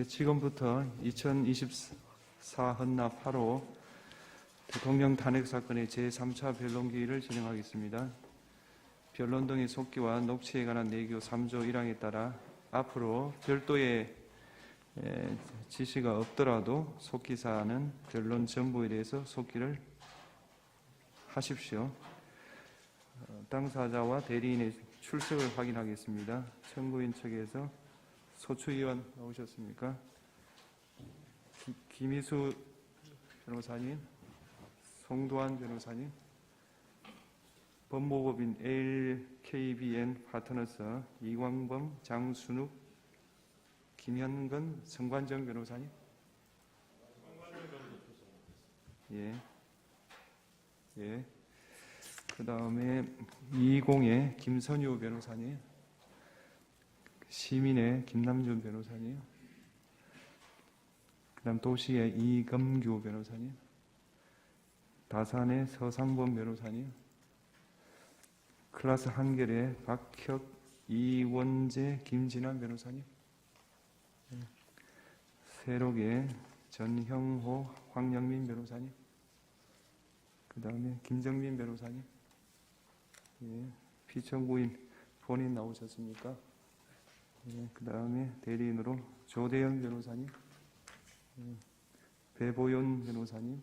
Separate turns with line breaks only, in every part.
지금부터 2024 헌납 8호 대통령 탄핵 사건의 제3차 변론기일을 진행하겠습니다. 변론 등의 속기와 녹취에 관한 내규 3조 1항에 따라 앞으로 별도의 지시가 없더라도 속기사항은 변론 전부에 대해서 속기를 하십시오. 당사자와 대리인의 출석을 확인하겠습니다. 청구인 측에서 소추위원 나오셨습니까? 김희수 변호사님, 송도환 변호사님, 법무법인 LKBN 파트너스 이광범, 장순욱, 김현근, 성관정 변호사님. 예. 그 다음에 이공의 김선유 변호사님, 시민의 김남준 변호사님, 그 다음 도시의 이금규 변호사님, 다산의 서상범 변호사님, 클라스 한결의 박혁, 이원재, 김진환 변호사님, 세록의 전형호, 황영민 변호사님, 그 다음에 김정민 변호사님, 피청구인 본인 나오셨습니까? 그 다음에 대리인으로 조대영 변호사님, 배보연 변호사님,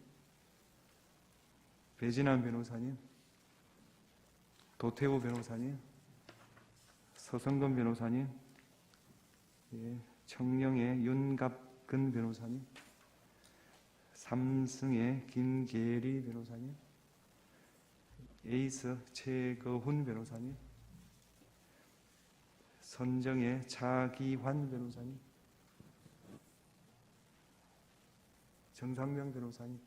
배진환 변호사님, 도태우 변호사님, 서성근 변호사님, 청령의 윤갑근 변호사님, 삼승의 김계리 변호사님, 에이스 최거훈 변호사님, 선정의 차기환 변호사님, 정상명 변호사님,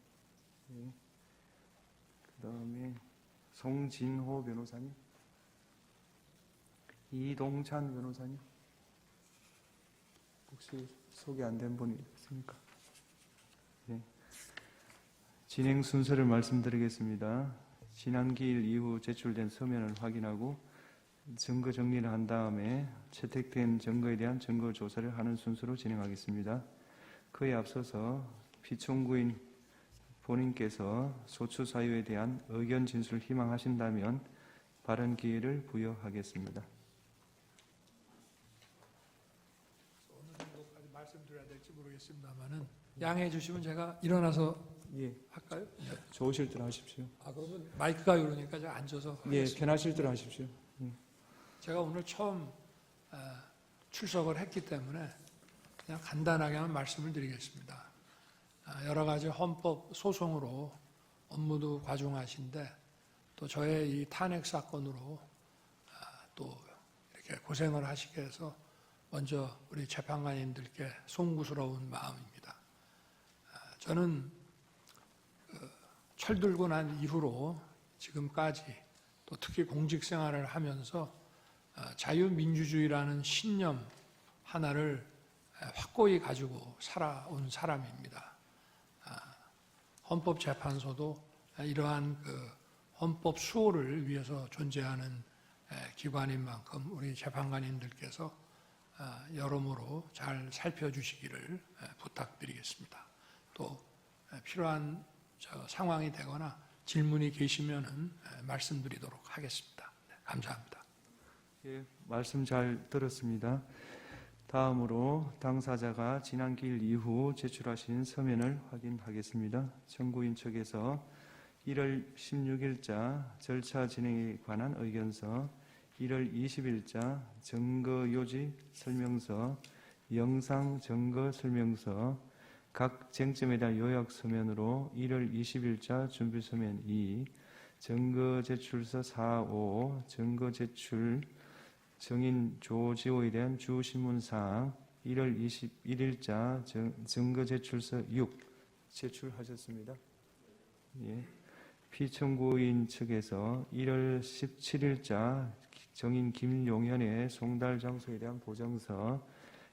그 다음에 송진호 변호사님, 이동찬 변호사님. 혹시 소개 안 된 분이 있습니까? 진행 순서를 말씀드리겠습니다. 지난 기일 이후 제출된 서면을 확인하고 증거 정리를 한 다음에 채택된 증거에 대한 증거 조사를 하는 순서로 진행하겠습니다. 그에 앞서서 피청구인 본인께서 소추 사유에 대한 의견 진술을 희망하신다면 발언 기회를 부여하겠습니다.
어느 정도까지 말씀드려야 될지 모르겠습니다만은 양해해 주시면 제가 일어나서 할까요?
좋으실 대로 하십시오.
그러면 마이크가 이러니까 제가 앉아서 하겠습니다.
편하실 대로 하십시오.
제가 오늘 처음 출석을 했기 때문에 그냥 간단하게만 말씀을 드리겠습니다. 여러 가지 헌법 소송으로 업무도 과중하신데 또 저의 이 탄핵 사건으로 또 이렇게 고생을 하시게 해서 먼저 우리 재판관님들께 송구스러운 마음입니다. 저는 철들고 난 이후로 지금까지 또 특히 공직 생활을 하면서 자유민주주의라는 신념 하나를 확고히 가지고 살아온 사람입니다. 헌법재판소도 이러한 그 헌법 수호를 위해서 존재하는 기관인 만큼 우리 재판관님들께서 여러모로 잘 살펴주시기를 부탁드리겠습니다. 또 필요한 상황이 되거나 질문이 계시면은 말씀드리도록 하겠습니다. 감사합니다.
말씀 잘 들었습니다. 다음으로 당사자가 지난 기일 이후 제출하신 서면을 확인하겠습니다. 청구인 측에서 1월 16일자 절차 진행에 관한 의견서, 1월 20일자 증거요지 설명서, 영상 증거 설명서, 각 쟁점에 대한 요약 서면으로 1월 20일자 준비 서면 2, 증거 제출서 4, 5, 증거 제출 정인 조지호에 대한 주신문사항 1월 21일자 증거 제출서 6 제출하셨습니다. 피청구인 측에서 1월 17일자 정인 김용현의 송달 장소에 대한 보정서,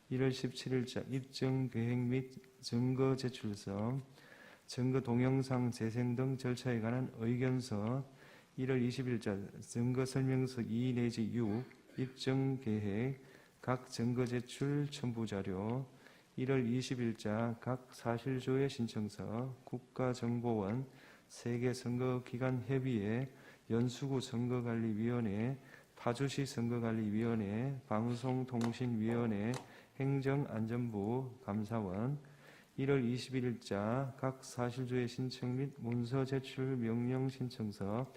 1월 17일자 입증 계획 및 증거 제출서, 증거 동영상 재생 등 절차에 관한 의견서, 1월 20일자 증거 설명서 2 내지 6 입증 계획, 각 증거 제출 첨부 자료, 1월 20일자 각 사실조회 신청서 국가정보원 세계선거기관협의회 연수구 선거관리위원회 파주시 선거관리위원회 방송통신위원회 행정안전부 감사원 1월 21일자 각 사실조회 신청 및 문서 제출 명령 신청서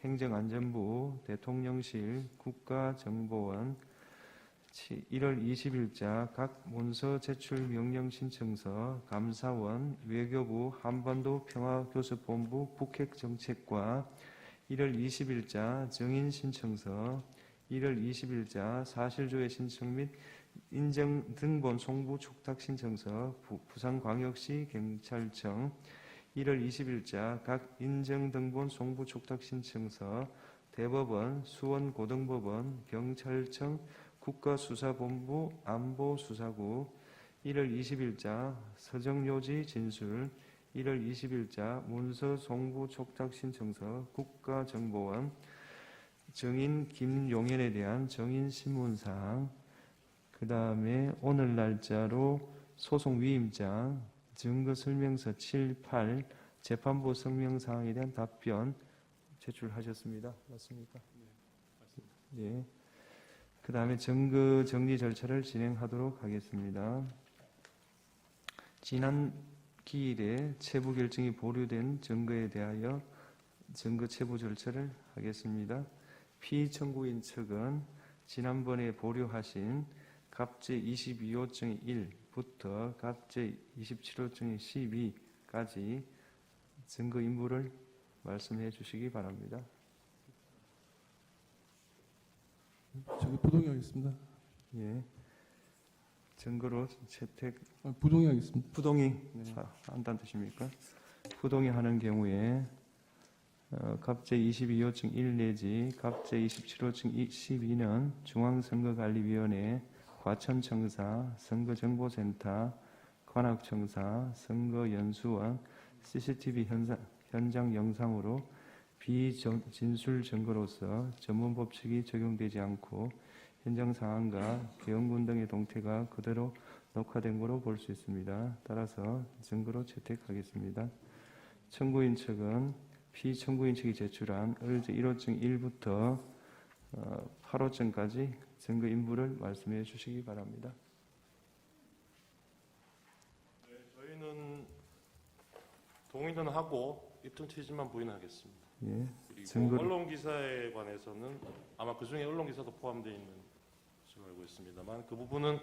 행정안전부 대통령실 국가정보원 1월 20일자 각 문서 제출 명령 신청서 감사원 외교부 한반도 평화교섭본부 북핵정책과 1월 20일자 정인 신청서 1월 20일자 사실조회 신청 및 인정 등본 송부 촉탁 신청서 부산광역시 경찰청 1월 20일자 각 인정 등본 송부 촉탁 신청서 대법원, 수원고등법원, 경찰청, 국가수사본부, 안보수사국 1월 20일자 서정요지 진술 1월 20일자 문서 송부 촉탁 신청서 국가정보원 정인 김용현에 대한 정인 신문사항 그 다음에 오늘 날짜로 소송 위임장 증거설명서 7, 8 재판부 성명사항에 대한 답변 제출하셨습니다. 맞습니까? 네, 맞습니다. 예. 그 다음에 증거 정리 절차를 진행하도록 하겠습니다. 지난 기일에 체부 결정이 보류된 증거에 대하여 증거 체부 절차를 하겠습니다. 피청구인 측은 지난번에 보류하신 갑제 22호증 1부터 갑제 27호증 12까지 증거 인물을 말씀해 주시기 바랍니다.
저기 부동의하겠습니다.
예. 증거로 채택
부동의하겠습니다.
부동의 한다는 뜻입니까? 부동의 하는 경우에 갑제 22호증 1 내지 갑제 27호증 12는 중앙선거관리위원회, 과천청사, 선거정보센터, 관악청사, 선거연수원, CCTV 현장 영상으로 비진술 증거로서 전문법칙이 적용되지 않고 현장 상황과 개헌군 등의 동태가 그대로 녹화된 것으로 볼 수 있습니다. 따라서 증거로 채택하겠습니다. 청구인 측은 피청구인 측이 제출한 을제 1호증 1부터 8호증까지 증거 인물을 말씀해 주시기 바랍니다.
네, 저희는 동의는 하고 입증 취지만 부인하겠습니다.
예.
그리고
증거를-
언론 기사에 관해서는 아마 그 중에 언론 기사도 포함되어 있는 것으로 알고 있습니다만 그 부분은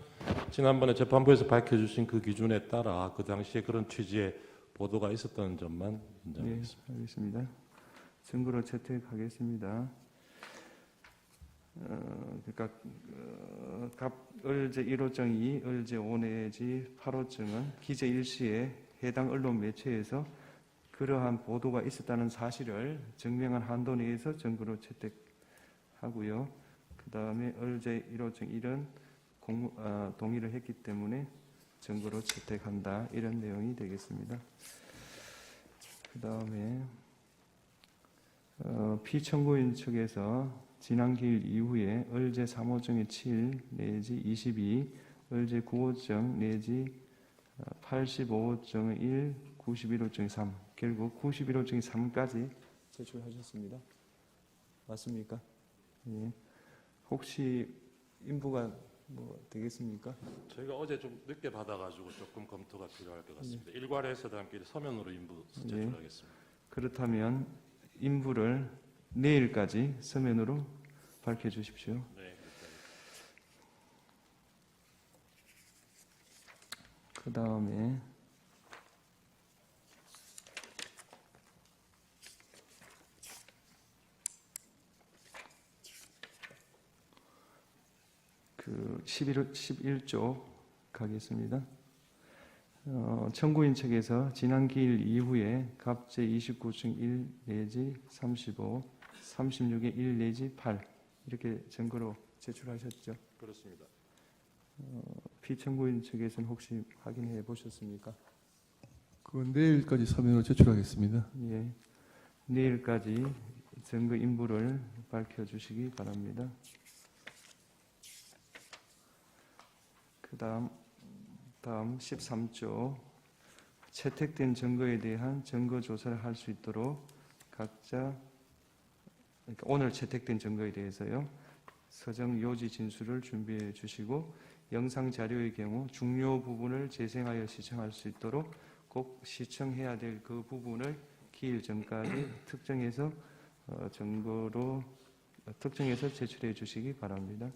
지난번에 재판부에서 밝혀주신 그 기준에 따라 그 당시에 그런 취지의 보도가 있었다는 점만
예,
인정하겠습니다.
알겠습니다. 증거로 채택하겠습니다. 그러니까 을제 1호증 2, 을제 5 내지 8호증은 기재 일시에 해당 언론 매체에서 그러한 보도가 있었다는 사실을 증명한 한도 내에서 증거로 채택하고요. 그 다음에 을제 1호증 1은 동의를 했기 때문에 증거로 채택한다. 이런 내용이 되겠습니다. 그 다음에 피청구인 측에서 지난 기일 이후에 을제 3호증의 7 내지 22, 을제 9호증 내지 85호증의 1, 91호증의 3 결국 91호증의 3까지 제출하셨습니다. 맞습니까? 예. 혹시 인부가 되겠습니까?
저희가 어제 좀 늦게 받아가지고 조금 검토가 필요할 것 같습니다. 일괄해서 함께 서면으로 인부 제출하겠습니다.
그렇다면 인부를 내일까지 서면으로 밝혀주십시오.
네,
그 다음에 그 11조 가겠습니다. 청구인 측에서 지난 기일 이후에 갑제 29층 1 내지 35, 36의 1 내지 8 이렇게 증거로 제출하셨죠.
그렇습니다.
피청구인 측에서는 혹시 확인해 보셨습니까?
그건 내일까지 서면으로 제출하겠습니다.
예, 내일까지 증거 인부를 밝혀주시기 바랍니다. 그 다음 다음 13조 채택된 증거에 대한 증거 조사를 할 수 있도록 각자 그러니까 오늘 채택된 증거에 대해서요. 서정 요지 진술을 준비해 주시고 영상 자료의 경우 중요 부분을 재생하여 시청할 수 있도록 꼭 시청해야 될 그 부분을 기일 전까지 특정해서 증거로 특정해서 제출해 주시기 바랍니다.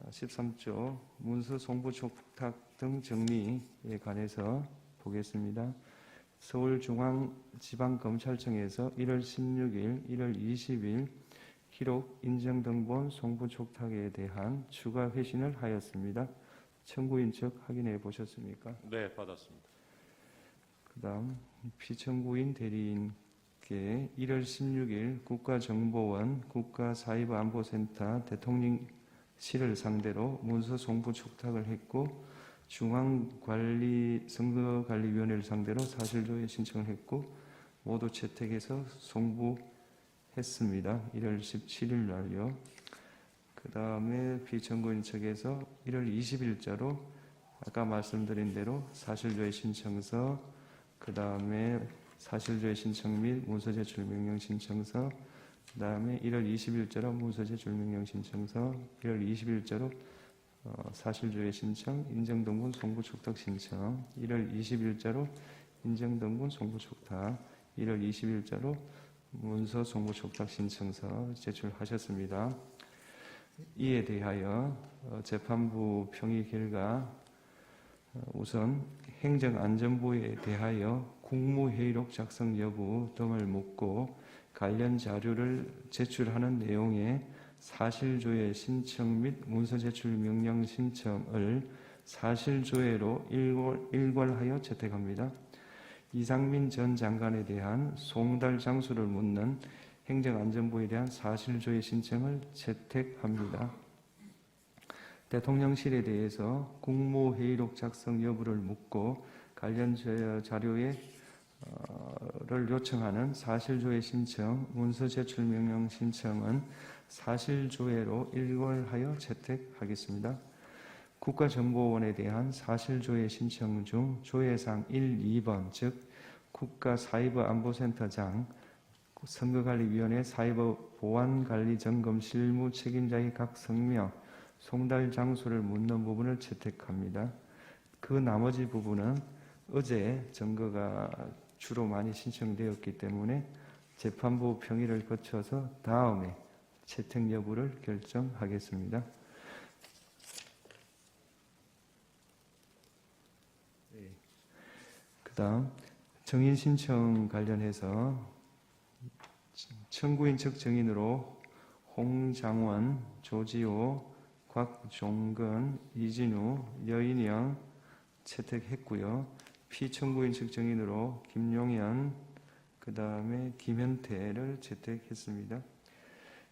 13조 문서 송부 촉탁 등 정리에 관해서 보겠습니다. 서울중앙지방검찰청에서 1월 16일, 1월 20일 기록 인정등본 송부 촉탁에 대한 추가 회신을 하였습니다. 청구인 측 확인해 보셨습니까?
네, 받았습니다.
그 다음 피청구인 대리인께 1월 16일 국가정보원 국가사이버안보센터 대통령실을 상대로 문서 송부 촉탁을 했고 선거관리위원회를 상대로 사실조회 신청을 했고 모두 채택해서 송부했습니다. 1월 17일 날요. 그 다음에 피청구인 측에서 1월 20일자로 아까 말씀드린 대로 사실조회 신청서, 그 다음에 사실조회 신청 및 문서제출명령 신청서, 그 다음에 1월 20일자로 문서제출명령 신청서, 1월 20일자로 사실조회 신청, 인정등본 송부 촉탁 신청, 1월 20일자로 인정등본 송부 촉탁, 1월 20일자로 문서 송부 촉탁 신청서 제출하셨습니다. 이에 대하여 재판부 평의 결과 우선 행정안전부에 대하여 국무회의록 작성 여부 등을 묻고 관련 자료를 제출하는 내용의 사실조회 신청 및 문서제출 명령 신청을 사실조회로 일괄하여 채택합니다. 이상민 전 장관에 대한 송달 장소를 묻는 행정안전부에 대한 사실조회 신청을 채택합니다. 대통령실에 대해서 국무회의록 작성 여부를 묻고 관련 자료를 요청하는 사실조회 신청, 문서제출명령 신청은 사실조회로 일괄하여 채택하겠습니다. 국가정보원에 대한 사실조회 신청 중 조회사항 1, 2번 즉 국가사이버안보센터장, 선거관리위원회 사이버 보안관리 점검 실무 책임자의 각 성명, 송달 장소를 묻는 부분을 채택합니다. 그 나머지 부분은 어제 증거가 주로 많이 신청되었기 때문에 재판부 평의를 거쳐서 다음에 채택 여부를 결정하겠습니다. 그 다음 정인 신청 관련해서 청구인 측 정인으로 홍장원, 조지호, 곽종근, 이진우, 여인영 채택했고요. 피청구인 측 정인으로 김용현, 그 다음에 김현태를 채택했습니다.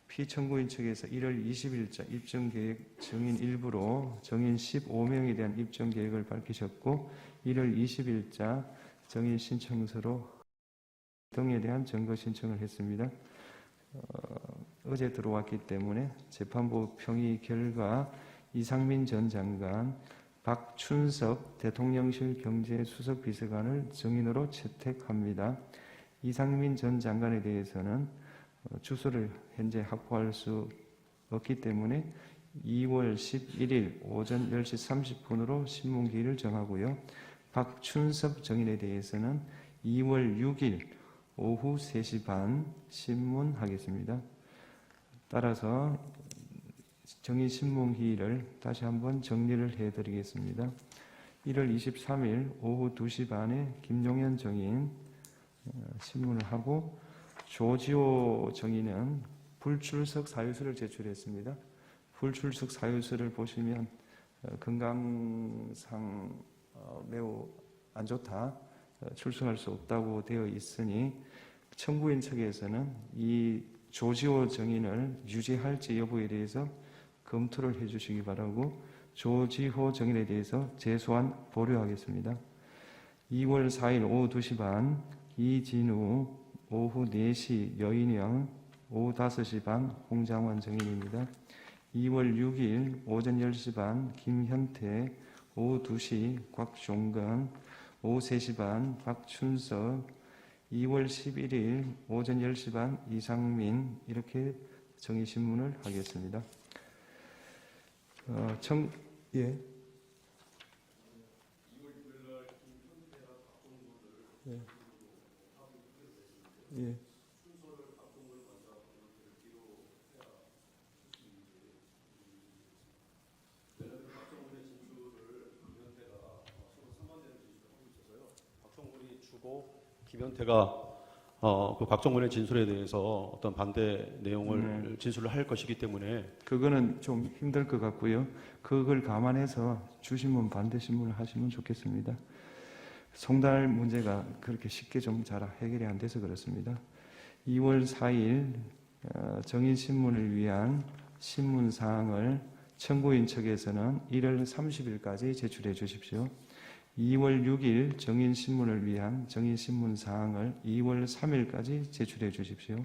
피청구인 측에서 1월 20일자 입정계획 정인 일부로 정인 15명에 대한 입정계획을 밝히셨고 1월 20일자 정인 신청서로 등에 대한 증거 신청을 했습니다. 어제 들어왔기 때문에 재판부 평의 결과 이상민 전 장관, 박춘석 대통령실 경제수석비서관을 정인으로 채택합니다. 이상민 전 장관에 대해서는 주소를 현재 확보할 수 없기 때문에 2월 11일 오전 10시 30분으로 신문기일을 정하고요. 박춘석 정인에 대해서는 2월 6일 오후 3시 반 신문하겠습니다. 따라서 정인 신문기일을 다시 한번 정리를 해드리겠습니다. 1월 23일 오후 2시 반에 김용현 정인 신문을 하고 조지호 정인은 불출석 사유서를 제출했습니다. 불출석 사유서를 보시면 건강상 매우 안 좋다, 출석할 수 없다고 되어 있으니 청구인 측에서는 이 조지호 정인을 유지할지 여부에 대해서 검토를 해주시기 바라고 조지호 정인에 대해서 재소한 보류하겠습니다. 2월 4일 오후 2시 반 이진우, 오후 4시 여인영, 오후 5시 반 홍장원 정인입니다. 2월 6일 오전 10시 반 김현태, 오후 2시 곽종건, 오후 3시 반 박춘석, 2월 11일 오전 10시 반 이상민, 이렇게 정의신문을 하겠습니다. 예. 예.
박정훈이 주고 김현태가 그 박정훈의 진술에 대해서 어떤 반대 내용을 진술을 할 것이기 때문에
그거는 좀 힘들 것 같고요. 그걸 감안해서 주신문 반대 신문을 하시면 좋겠습니다. 송달 문제가 그렇게 쉽게 좀 잘 해결이 안 돼서 그렇습니다. 2월 4일 정인신문을 위한 신문사항을 청구인 측에서는 1월 30일까지 제출해 주십시오. 2월 6일 정인신문을 위한 정인신문사항을 2월 3일까지 제출해 주십시오.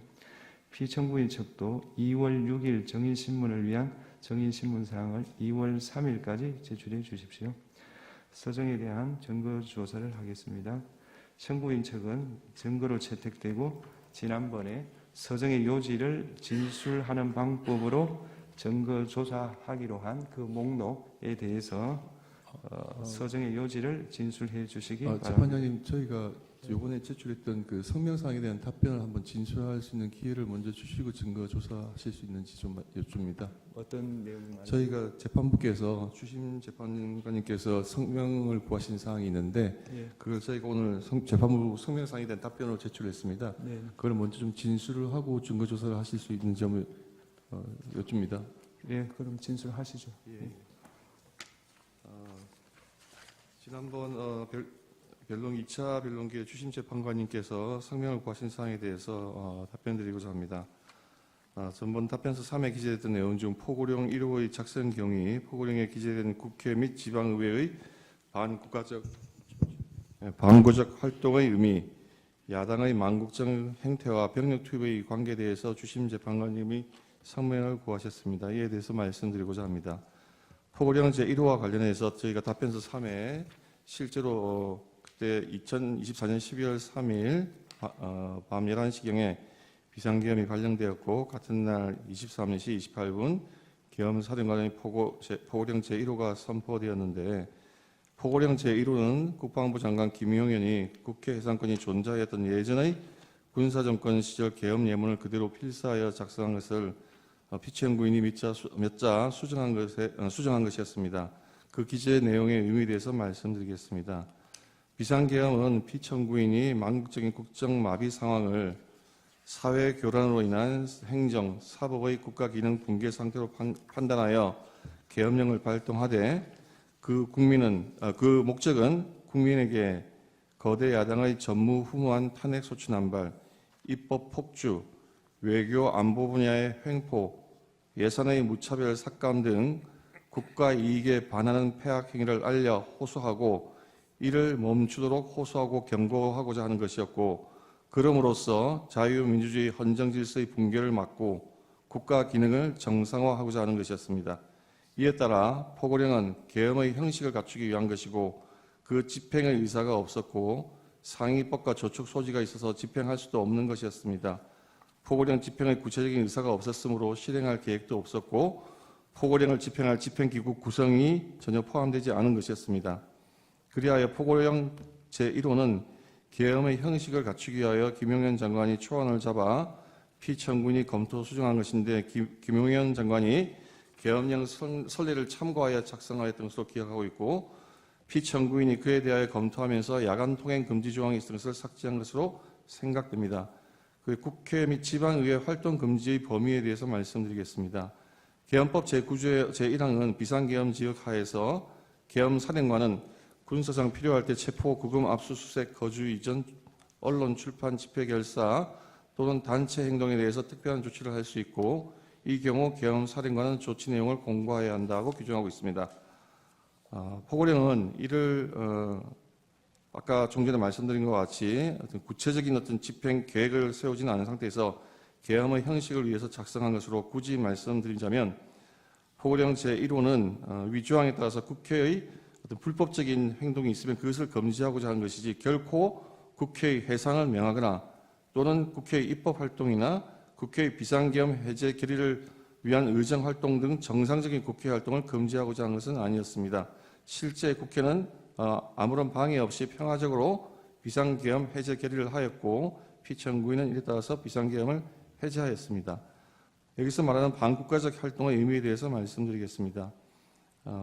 피청구인 측도 2월 6일 정인신문을 위한 정인신문사항을 2월 3일까지 제출해 주십시오. 서정에 대한 증거조사를 하겠습니다. 청구인 측은 증거로 채택되고 지난번에 서정의 요지를 진술하는 방법으로 증거조사하기로 한 그 목록에 대해서 서정의 요지를 진술해 주시기 바랍니다.
재판장님, 저희가 이번에 제출했던 그 성명사항에 대한 답변을 한번 진술할 수 있는 기회를 먼저 주시고 증거 조사하실 수 있는지 좀 여쭙니다.
어떤 내용이
저희가 재판부께서 주심 재판관님께서 성명을 구하신 사항이 있는데
예.
그걸 저희가 오늘 재판부 성명사항에 대한 답변으로 제출했습니다.
네.
그걸 먼저 좀 진술을 하고 증거 조사를 하실 수 있는 점을 여쭙니다.
예, 그럼 진술하시죠.
예. 지난번 변론 2차 변론기에 주심 재판관님께서 성명을 구하신 사항에 대해서 답변드리고자 합니다. 전번 답변서 3에 기재됐던 내용 중 포고령 1호의 작성 경위, 포고령에 기재된 국회 및 지방의회의 반국가적 활동의 의미, 야당의 망국적 행태와 병력 투입의 관계에 대해서 주심 재판관님이 성명을 구하셨습니다. 이에 대해서 말씀드리고자 합니다. 포고령 제1호와 관련해서 저희가 답변서 3에 실제로 그때 2024년 12월 3일 밤 11시경에 비상계엄이 발령되었고 같은 날 23시 28분 계엄사령관의 포고령 제1호가 선포되었는데 포고령 제1호는 국방부 장관 김용현이 국회 해상권이 존재하였던 예전의 군사정권 시절 계엄 예문을 그대로 필사하여 작성한 것을 피청구인이 몇 자 수정한 것이었습니다. 그 기재 내용의 의미에 대해서 말씀드리겠습니다. 비상계엄은 피청구인이 망국적인 국정마비 상황을 사회 교란으로 인한 행정, 사법의 국가기능 붕괴 상태로 판단하여 계엄령을 발동하되 그 목적은 국민에게 거대 야당의 전무후무한 탄핵 소추 남발, 입법 폭주, 외교 안보 분야의 횡포, 예산의 무차별 삭감 등 국가 이익에 반하는 폐악 행위를 알려 호소하고 이를 멈추도록 호소하고 경고하고자 하는 것이었고 그럼으로써 자유민주주의 헌정 질서의 붕괴를 막고 국가 기능을 정상화하고자 하는 것이었습니다. 이에 따라 포고령은 계엄의 형식을 갖추기 위한 것이고 그 집행의 의사가 없었고 상위법과 저촉 소지가 있어서 집행할 수도 없는 것이었습니다. 포고령 집행의 구체적인 의사가 없었으므로 실행할 계획도 없었고 포고령을 집행할 집행기구 구성이 전혀 포함되지 않은 것이었습니다. 그리하여 포고령 제1호는 계엄의 형식을 갖추기 위하여 김용현 장관이 초안을 잡아 피청구인이 검토 수정한 것인데 김용현 장관이 계엄령 선례를 참고하여 작성하였던 것으로 기억하고 있고 피청구인이 그에 대하여 검토하면서 야간 통행 금지 조항이 있었던 것을 삭제한 것으로 생각됩니다. 그 국회 및 지방의회 활동 금지의 범위에 대해서 말씀드리겠습니다. 계엄법 제9조의 제1항은 비상계엄 지역 하에서 계엄 사령관은 군사상 필요할 때 체포, 구금, 압수수색, 거주 이전, 언론, 출판, 집회, 결사 또는 단체 행동에 대해서 특별한 조치를 할 수 있고 이 경우 계엄 사령관은 조치 내용을 공고해야 한다고 규정하고 있습니다. 포고령은 이를 아까 좀 전에 말씀드린 것 같이 어떤 구체적인 어떤 집행 계획을 세우지는 않은 상태에서 계엄의 형식을 위해서 작성한 것으로 굳이 말씀드리자면 포고령 제1호는 위조항에 따라서 국회의 어떤 불법적인 행동이 있으면 그것을 금지하고자 하는 것이지 결코 국회의 해산을 명하거나 또는 국회의 입법 활동이나 국회의 비상계엄 해제 결의를 위한 의정 활동 등 정상적인 국회 활동을 금지하고자 하는 것은 아니었습니다. 실제 국회는 아무런 방해 없이 평화적으로 비상계엄 해제 결의를 하였고 피청구인은 이에 따라서 비상계엄을 해제하였습니다. 여기서 말하는 반국가적 활동의 의미에 대해서 말씀드리겠습니다.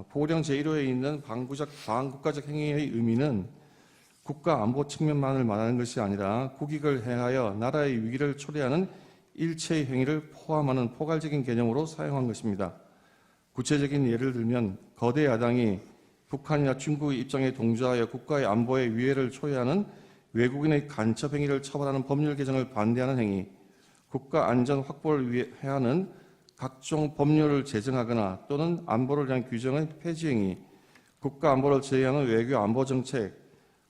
보령 제1호에 있는 반국가적 행위의 의미는 국가 안보 측면만을 말하는 것이 아니라 국익을 행하여 나라의 위기를 초래하는 일체의 행위를 포함하는 포괄적인 개념으로 사용한 것입니다. 구체적인 예를 들면 거대 야당이 북한이나 중국의 입장에 동조하여 국가의 안보에 위해를 초래하는 외국인의 간첩 행위를 처벌하는 법률 개정을 반대하는 행위, 국가 안전 확보를 위해 하는 각종 법률을 제정하거나 또는 안보를 위한 규정의 폐지 행위, 국가 안보를 제외하는 외교 안보 정책,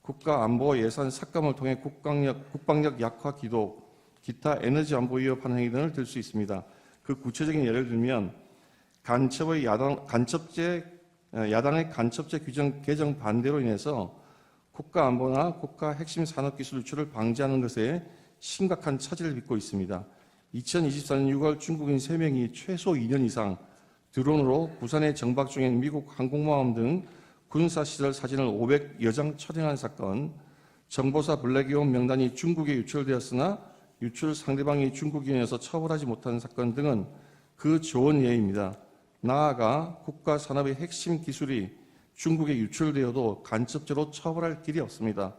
국가 안보 예산 삭감을 통해 국방력 약화 기도, 기타 에너지 안보 위협하는 행위 등을 들 수 있습니다. 그 구체적인 예를 들면 야당의 간첩죄 규정 개정 반대로 인해서 국가 안보나 국가 핵심 산업 기술 유출을 방지하는 것에 심각한 차질을 빚고 있습니다. 2024년 6월 중국인 3명이 최소 2년 이상 드론으로 부산에 정박 중인 미국 항공모함 등 군사시설 사진을 500여 장 촬영한 사건, 정보사 블랙이온 명단이 중국에 유출되었으나 유출 상대방이 중국인이어서 처벌하지 못한 사건 등은 그 좋은 예입니다. 나아가 국가 산업의 핵심 기술이 중국에 유출되어도 간첩죄로 처벌할 길이 없습니다.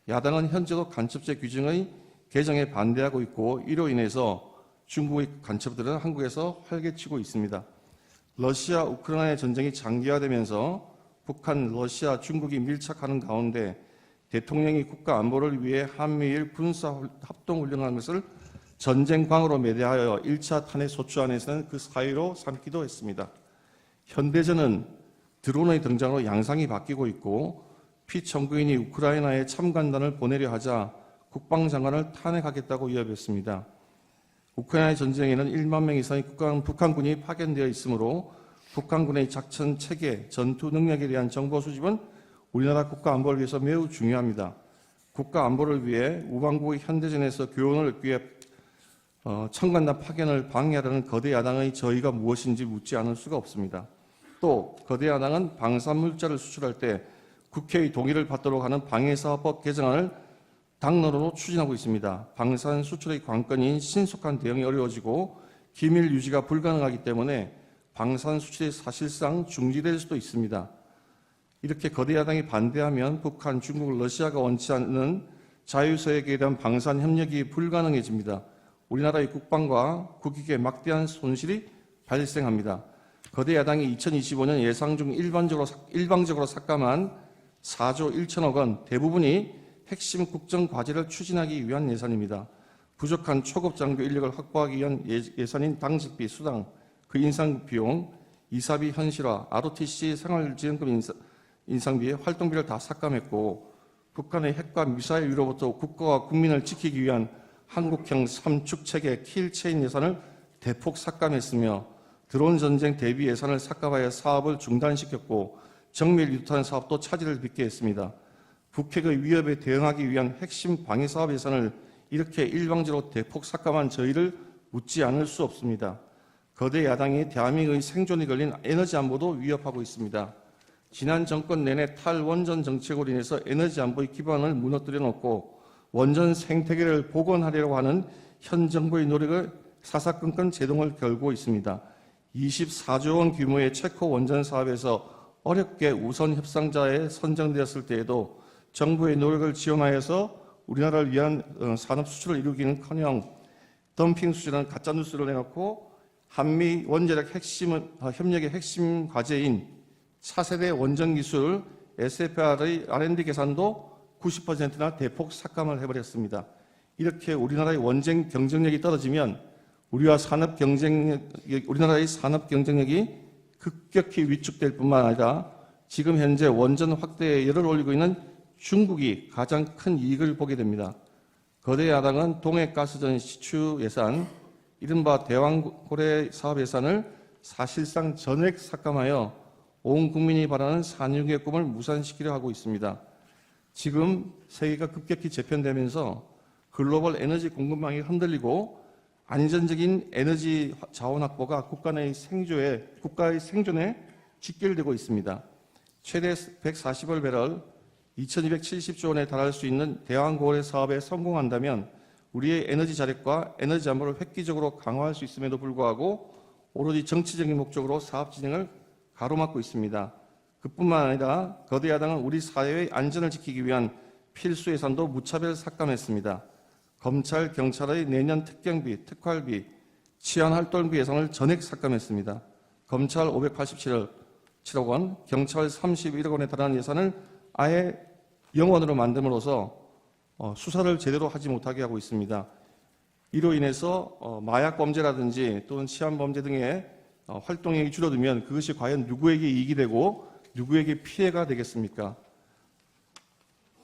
야당은 현재도 간첩죄 규정의 개정에 반대하고 있고 이로 인해서 중국의 간첩들은 한국에서 활개치고 있습니다. 러시아 우크라이나 전쟁이 장기화되면서 북한, 러시아, 중국이 밀착하는 가운데 대통령이 국가 안보를 위해 한미일 군사 합동훈련한 것을 전쟁광으로 매대하여 1차 탄핵 소추안에서는 그 사유로 삼기도 했습니다. 현대전은 드론의 등장으로 양상이 바뀌고 있고 피청구인이 우크라이나에 참관단을 보내려 하자 국방장관을 탄핵하겠다고 위협했습니다. 우크라이나 전쟁에는 1만 명 이상의 북한군이 파견되어 있으므로 북한군의 작전 체계, 전투 능력에 대한 정보 수집은 우리나라 국가 안보를 위해서 매우 중요합니다. 국가 안보를 위해 우방국의 현대전에서 교훈을 얻기 위해 참관단 파견을 방해하려는 거대 야당의 저의가 무엇인지 묻지 않을 수가 없습니다. 또 거대 야당은 방산물자를 수출할 때 국회의 동의를 받도록 하는 방해사업법 개정안을 당론으로 추진하고 있습니다. 방산 수출의 관건인 신속한 대응이 어려워지고 기밀 유지가 불가능하기 때문에 방산 수출이 사실상 중지될 수도 있습니다. 이렇게 거대 야당이 반대하면 북한, 중국, 러시아가 원치 않는 자유서약에 대한 방산 협력이 불가능해집니다. 우리나라의 국방과 국익에 막대한 손실이 발생합니다. 거대 야당이 2025년 예상 중 일방적으로 삭감한 4조 1천억 원 대부분이 핵심 국정 과제를 추진하기 위한 예산입니다. 부족한 초급 장교 인력을 확보하기 위한 예산인 당직비, 수당, 그 인상 비용, 이사비 현실화, ROTC 생활지원금 인상비에 활동비를 다 삭감했고 북한의 핵과 미사일 위로부터 국가와 국민을 지키기 위한 한국형 3축 체계 킬체인 예산을 대폭 삭감했으며 드론 전쟁 대비 예산을 삭감하여 사업을 중단시켰고 정밀 유탄 사업도 차질을 빚게 했습니다. 북핵의 위협에 대응하기 위한 핵심 방위 사업 예산을 이렇게 일방적으로 대폭 삭감한 저희를 묻지 않을 수 없습니다. 거대 야당이 대한민국의 생존이 걸린 에너지 안보도 위협하고 있습니다. 지난 정권 내내 탈원전 정책으로 인해서 에너지 안보의 기반을 무너뜨려 놓고 원전 생태계를 복원하려고 하는 현 정부의 노력을 사사건건 제동을 걸고 있습니다. 24조 원 규모의 체코 원전 사업에서 어렵게 우선 협상자에 선정되었을 때에도 정부의 노력을 지원하여서 우리나라를 위한 산업 수출을 이루기는커녕 덤핑 수준의 가짜 뉴스를 내놓고 한미 원자력 협력의 핵심 과제인 차세대 원전 기술 SFR의 R&D 계산도 90%나 대폭 삭감을 해버렸습니다. 이렇게 우리나라의 원전 경쟁력이 떨어지면 우리나라의 산업 경쟁력이 급격히 위축될 뿐만 아니라 지금 현재 원전 확대에 열을 올리고 있는 중국이 가장 큰 이익을 보게 됩니다. 거대 야당은 동해가스전 시추 예산, 이른바 대왕고래 사업 예산을 사실상 전액 삭감하여 온 국민이 바라는 산유국의 꿈을 무산시키려 하고 있습니다. 지금 세계가 급격히 재편되면서 글로벌 에너지 공급망이 흔들리고 안전적인 에너지 자원 확보가 국가의 생존에 직결되고 있습니다. 최대 140월 2270조 원에 달할 수 있는 대왕고래 사업에 성공한다면 우리의 에너지 자력과 에너지 안보를 획기적으로 강화할 수 있음에도 불구하고 오로지 정치적인 목적으로 사업 진행을 가로막고 있습니다. 그뿐만 아니라 거대 야당은 우리 사회의 안전을 지키기 위한 필수 예산도 무차별 삭감했습니다. 검찰, 경찰의 내년 특경비, 특활비, 치안활동비 예산을 전액 삭감했습니다. 검찰 587억 원, 경찰 31억 원에 달하는 예산을 아예 영원으로 만듦으로써 수사를 제대로 하지 못하게 하고 있습니다. 이로 인해서 마약 범죄라든지 또는 치안 범죄 등의 활동이 줄어들면 그것이 과연 누구에게 이익이 되고 누구에게 피해가 되겠습니까?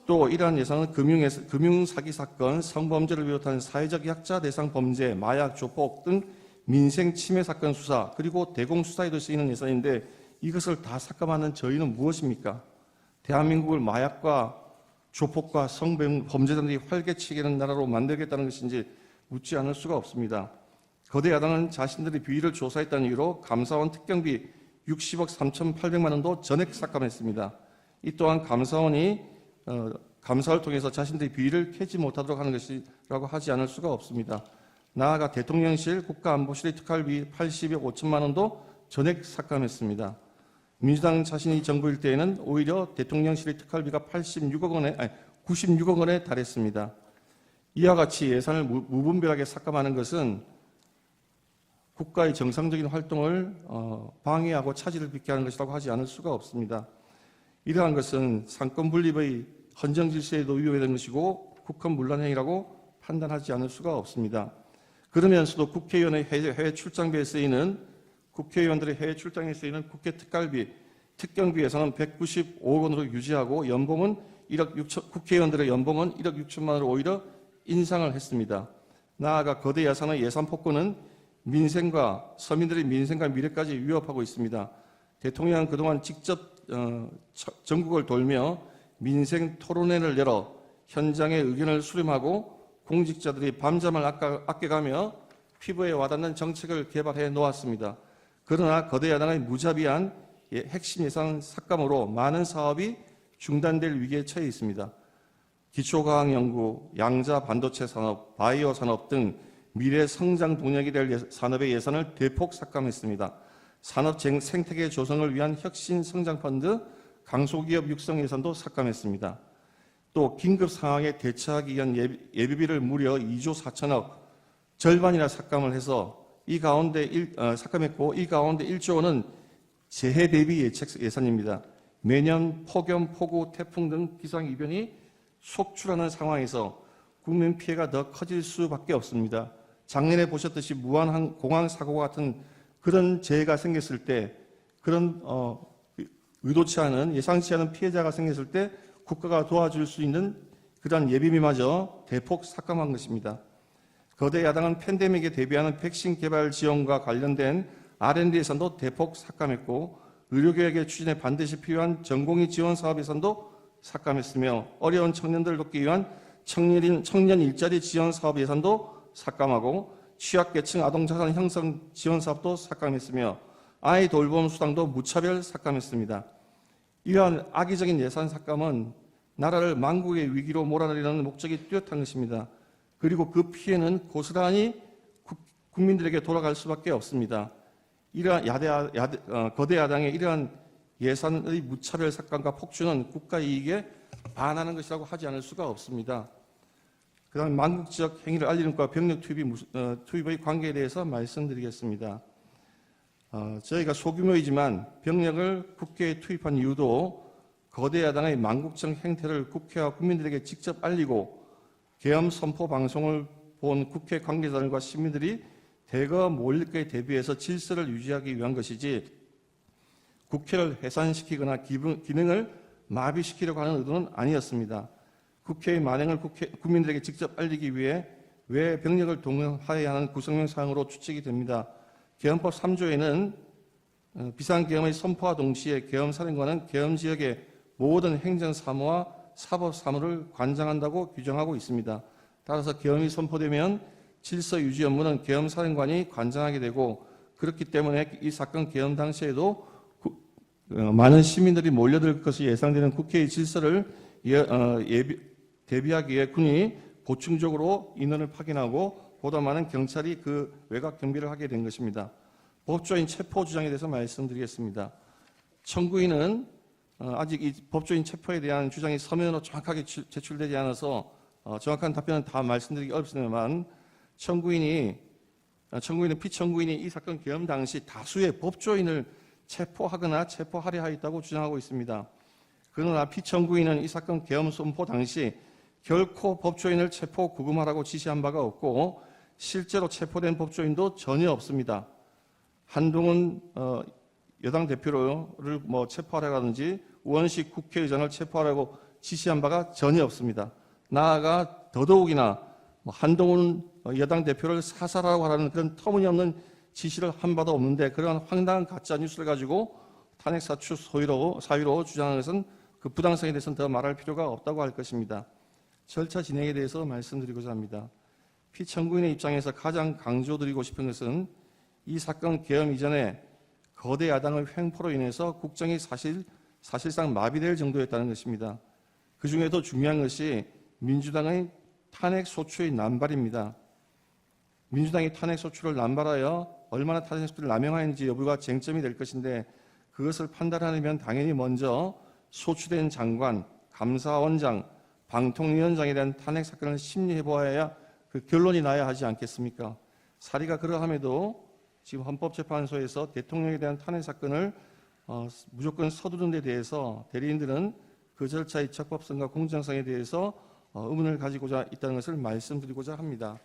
또 이러한 예산은 금융사기 사건, 성범죄를 비롯한 사회적 약자 대상 범죄, 마약, 조폭 등 민생 침해 사건 수사 그리고 대공수사에도 쓰이는 예산인데 이것을 다 삭감하는 저희는 무엇입니까? 대한민국을 마약과 조폭과 성범죄자들이 활개치기는 나라로 만들겠다는 것인지 묻지 않을 수가 없습니다. 거대 야당은 자신들이 비위를 조사했다는 이유로 감사원 특경비 60억 3,800만 원도 전액 삭감했습니다. 이 또한 감사원이 감사를 통해서 자신들의 비위를 캐지 못하도록 하는 것이라고 하지 않을 수가 없습니다. 나아가 대통령실, 국가안보실의 특활비 80억 5천만 원도 전액 삭감했습니다. 민주당 자신이 정부일 때에는 오히려 대통령실의 특활비가 96억 원에 달했습니다. 이와 같이 예산을 무분별하게 삭감하는 것은 국가의 정상적인 활동을 방해하고 차질을 빚게 하는 것이라고 하지 않을 수가 없습니다. 이러한 것은 상권 분립의 헌정 질서에도 위배되는 것이고 국헌 문란 행위라고 판단하지 않을 수가 없습니다. 그러면서도 국회의원의 해외 출장비에 쓰이는 국회의원들의 해외 출장에 쓰이는 국회 특갈비, 특경비 예산은 195억 원으로 유지하고 국회의원들의 연봉은 1억 6천만 원으로 오히려 인상을 했습니다. 나아가 거대 예산의 예산 폭군은 민생과 서민들의 민생과 미래까지 위협하고 있습니다. 대통령은 그동안 직접 전국을 돌며 민생 토론회를 열어 현장의 의견을 수렴하고 공직자들이 밤잠을 아껴가며 피부에 와닿는 정책을 개발해 놓았습니다. 그러나 거대 야당의 무자비한 핵심 예산 삭감으로 많은 사업이 중단될 위기에 처해 있습니다. 기초과학연구, 양자 반도체 산업, 바이오 산업 등 미래 성장 동력이 될 산업의 예산을 대폭 삭감했습니다. 산업 생태계 조성을 위한 혁신 성장 펀드, 강소기업 육성 예산도 삭감했습니다. 또 긴급 상황에 대처하기 위한 예비비를 무려 2조 4천억, 절반이나 삭감을 해서 삭감했고 이 가운데 1조 원은 재해 대비 예산입니다. 매년 폭염, 폭우, 태풍 등 기상이변이 속출하는 상황에서 국민 피해가 더 커질 수밖에 없습니다. 작년에 보셨듯이 무한 공항 사고와 같은 그런 재해가 생겼을 때, 그런 의도치 않은 예상치 않은 피해자가 생겼을 때 국가가 도와줄 수 있는 그러한 예비비마저 대폭 삭감한 것입니다. 거대 야당은 팬데믹에 대비하는 백신 개발 지원과 관련된 R&D 예산도 대폭 삭감했고 의료개혁의 추진에 반드시 필요한 전공의 지원 사업 예산도 삭감했으며 어려운 청년들을 돕기 위한 청년 일자리 지원 사업 예산도 삭감하고 취약계층 아동자산 형성 지원 사업도 삭감했으며 아이 돌봄 수당도 무차별 삭감했습니다. 이러한 악의적인 예산 삭감은 나라를 망국의 위기로 몰아내려는 목적이 뚜렷한 것입니다. 그리고 그 피해는 고스란히 국민들에게 돌아갈 수밖에 없습니다. 이러한 거대 야당의 이러한 예산의 무차별 삭감과 폭주는 국가 이익에 반하는 것이라고 하지 않을 수가 없습니다. 그다음 망국적 행위를 알리는 것과 병력 투입의 관계에 대해서 말씀드리겠습니다. 저희가 소규모이지만 병력을 국회에 투입한 이유도 거대 야당의 망국적 행태를 국회와 국민들에게 직접 알리고 계엄 선포 방송을 본 국회 관계자들과 시민들이 대거 몰릴 것에 대비해서 질서를 유지하기 위한 것이지 국회를 해산시키거나 기능을 마비시키려고 하는 의도는 아니었습니다. 국회의 만행을 국민들에게 직접 알리기 위해 외 병력을 동원하여야 하는 구성명 사항으로 추측이 됩니다. 개헌법 3조에는 비상계엄의 선포와 동시에 계엄사령관은 계엄 지역의 모든 행정사무와 사법사무를 관장한다고 규정하고 있습니다. 따라서 계엄이 선포되면 질서 유지 업무는 계엄사령관이 관장하게 되고, 그렇기 때문에 이 사건 계엄 당시에도 많은 시민들이 몰려들 것이 예상되는 국회의 질서를 대비하기 위해 군이 보충적으로 인원을 파견하고 보다 많은 경찰이 그 외곽 경비를 하게 된 것입니다. 법조인 체포 주장에 대해서 말씀드리겠습니다. 청구인은 아직 이 법조인 체포에 대한 주장이 서면으로 정확하게 제출되지 않아서 정확한 답변은 다 말씀드리기 어렵습니다만, 청구인은 피청구인이 이 사건 계엄 당시 다수의 법조인을 체포하거나 체포하려 하였다고 주장하고 있습니다. 그러나 피청구인은 이 사건 계엄 선포 당시 결코 법조인을 체포 구금하라고 지시한 바가 없고, 실제로 체포된 법조인도 전혀 없습니다. 한동훈 여당 대표를 체포하라든지 우원식 국회의장을 체포하라고 지시한 바가 전혀 없습니다. 나아가 더더욱이나 한동훈 여당 대표를 사살하라고 하라는 그런 터무니없는 지시를 한 바도 없는데, 그러한 황당한 가짜 뉴스를 가지고 탄핵 사유 사유로 주장하는 것은 그 부당성에 대해서는 더 말할 필요가 없다고 할 것입니다. 절차 진행에 대해서 말씀드리고자 합니다. 피청구인의 입장에서 가장 강조드리고 싶은 것은 이 사건 계엄 이전에 거대 야당의 횡포로 인해서 국정이 사실상 마비될 정도였다는 것입니다. 그 중에도 중요한 것이 민주당의 탄핵 소추의 남발입니다. 민주당이 탄핵 소추를 남발하여 얼마나 탄핵 소추를 남용하는지 여부가 쟁점이 될 것인데, 그것을 판단하려면 당연히 먼저 소추된 장관, 감사원장, 방통위원장에 대한 탄핵 사건을 심리해보아야 그 결론이 나야 하지 않겠습니까? 사리가 그러함에도 지금 헌법재판소에서 대통령에 대한 탄핵 사건을 무조건 서두른 데 대해서 대리인들은 그 절차의 적법성과 공정성에 대해서 의문을 가지고자 있다는 것을 말씀드리고자 합니다.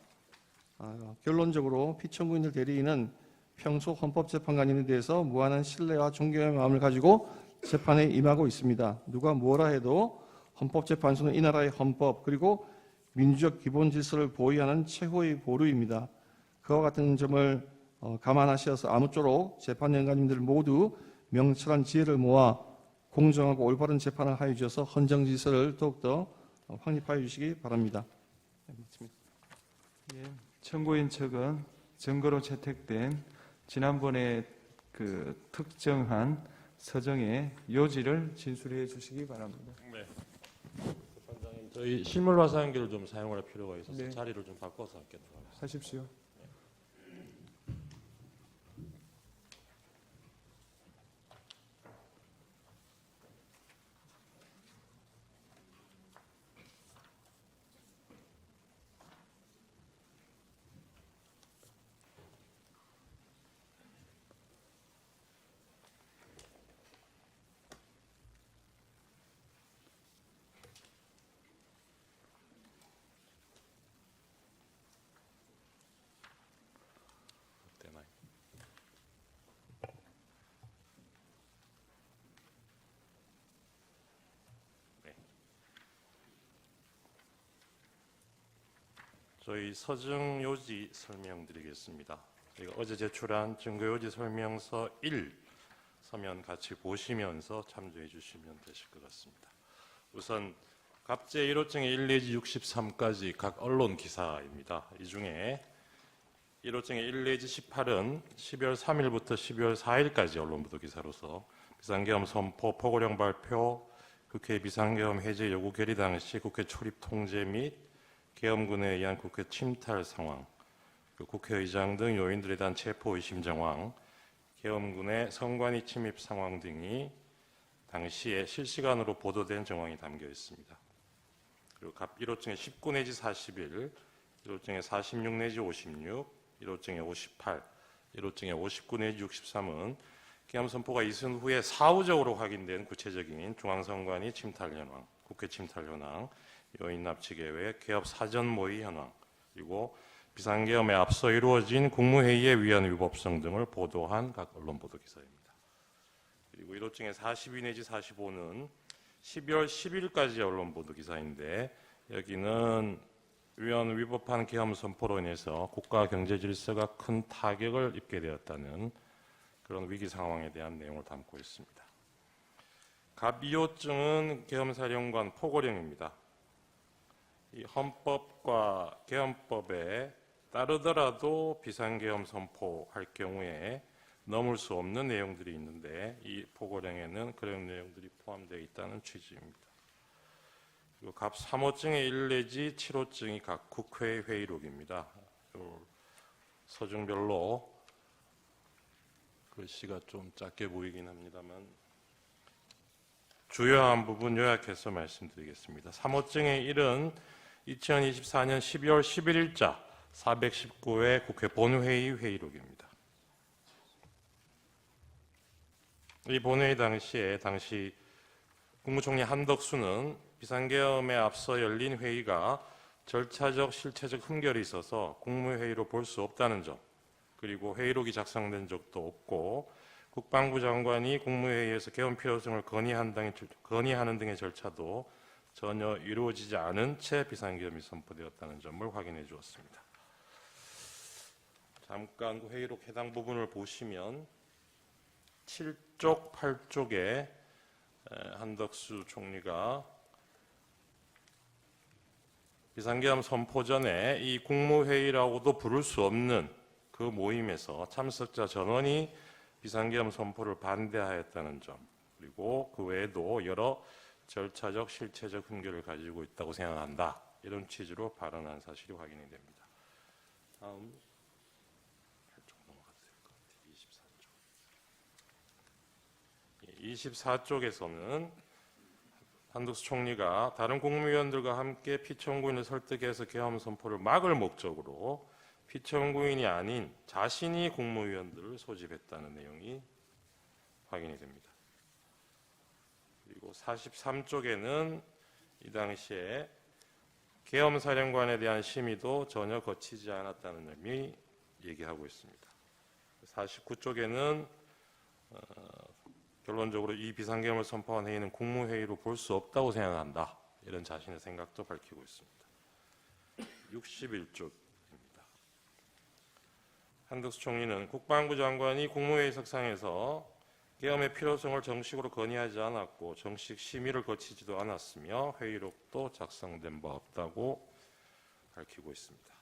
결론적으로 피청구인들 대리인은 평소 헌법재판관인에 대해서 무한한 신뢰와 존경의 마음을 가지고 재판에 임하고 있습니다. 누가 뭐라 해도 헌법재판소는 이 나라의 헌법 그리고 민주적 기본 질서를 보위하는 최고의 보루입니다. 그와 같은 점을 감안하셔서 아무쪼록 재판연관님들 모두 명철한 지혜를 모아 공정하고 올바른 재판을 하여 주셔서 헌정 질서를 더욱더 확립하여 주시기 바랍니다.
예, 청구인 측은 증거로 채택된 지난번에 그 특정한 서정의 요지를 진술해 주시기 바랍니다.
네. 재판장님, 저희 실물 화상기를 좀 사용할 필요가 있어서
네.
자리를 좀 바꿔서 하겠습니다.
하십시오.
되나요? 네. 저희 서증 요지 설명드리겠습니다. 저희가 어제 제출한 증거 요지 설명서 1 서면 같이 보시면서 참조해 주시면 되실 것 같습니다. 우선 갑제 1호증의 1 내지 63까지 각 언론 기사입니다. 이 중에 1호증의 1 내지 18은 12월 3일부터 12월 4일까지 언론 보도 기사로서 비상계엄 선포, 포고령 발표, 국회 비상계엄 해제 요구 결의 당시 국회 출입 통제 및 계엄군에 의한 국회 침탈 상황, 국회의장 등 요인들에 대한 체포 의심 정황, 계엄군의 선관위 침입 상황 등이 당시에 실시간으로 보도된 정황이 담겨 있습니다. 그리고 갑 1호증의 19 내지 41, 1호증의 46 내지 56, 1호증의 58, 1호증의 59 내지 63은 계엄 선포가 있은 후에 사후적으로 확인된 구체적인 중앙선관위 침탈 현황, 국회 침탈 현황, 요인 납치 계획, 개업 사전 모의 현황, 그리고 비상계엄에 앞서 이루어진 국무회의의 위헌 위법성 등을 보도한 각 언론 보도 기사입니다. 그리고 1호증의 42 내지 45는 12월 10일까지 언론 보도 기사인데, 여기는 위헌 위법한 계엄 선포로 인해서 국가 경제 질서가 큰 타격을 입게 되었다는 그런 위기 상황에 대한 내용을 담고 있습니다. 갑 2호증은 계엄사령관 포고령입니다. 이 헌법과 계엄법에 따르더라도 비상계엄 선포할 경우에 넘을 수 없는 내용들이 있는데 이 포고령에는 그런 내용들이 포함되어 있다는 취지입니다. 그리고 갑 3호증의 1 내지 7호증이 각 국회 회의록입니다. 서중별로 글씨가 좀 작게 보이긴 합니다만 주요한 부분 요약해서 말씀드리겠습니다. 3호증의 1은 2024년 12월 11일자 419회 국회 본회의 회의록입니다. 이 본회의 당시 국무총리 한덕수는 비상계엄에 앞서 열린 회의가 절차적 실체적 흠결이 있어서 국무회의로 볼 수 없다는 점, 그리고 회의록이 작성된 적도 없고 국방부 장관이 국무회의에서 계엄 필요성을 건의하는 등의 절차도 전혀 이루어지지 않은 채 비상계엄이 선포되었다는 점을 확인해 주었습니다. 잠깐 그 회의록 해당 부분을 보시면 7쪽, 8쪽에 한덕수 총리가 비상계엄 선포 전에 이 국무회의라고도 부를 수 없는 그 모임에서 참석자 전원이 비상계엄 선포를 반대하였다는 점, 그리고 그 외에도 여러 절차적, 실체적 흠결을 가지고 있다고 생각한다. 이런 취지로 발언한 사실이 확인이 됩니다. 다음 8쪽 넘어가도 될 것 같아요. 24쪽에서는 한덕수 총리가 다른 국무위원들과 함께 피청구인을 설득해서 계엄 선포를 막을 목적으로 피청구인이 아닌 자신이 국무위원들을 소집했다는 내용이 확인이 됩니다. 그리고 43쪽에는 이 당시에 계엄사령관에 대한 심의도 전혀 거치지 않았다는 점이 얘기하고 있습니다. 49쪽에는 결론적으로 이 비상계엄을 선포한 회의는 국무회의로 볼 수 없다고 생각한다. 이런 자신의 생각도 밝히고 있습니다. 61쪽입니다. 한덕수 총리는 국방부 장관이 국무회의 석상에서 계엄의 필요성을 정식으로 건의하지 않았고 정식 심의를 거치지도 않았으며 회의록도 작성된 바 없다고 밝히고 있습니다.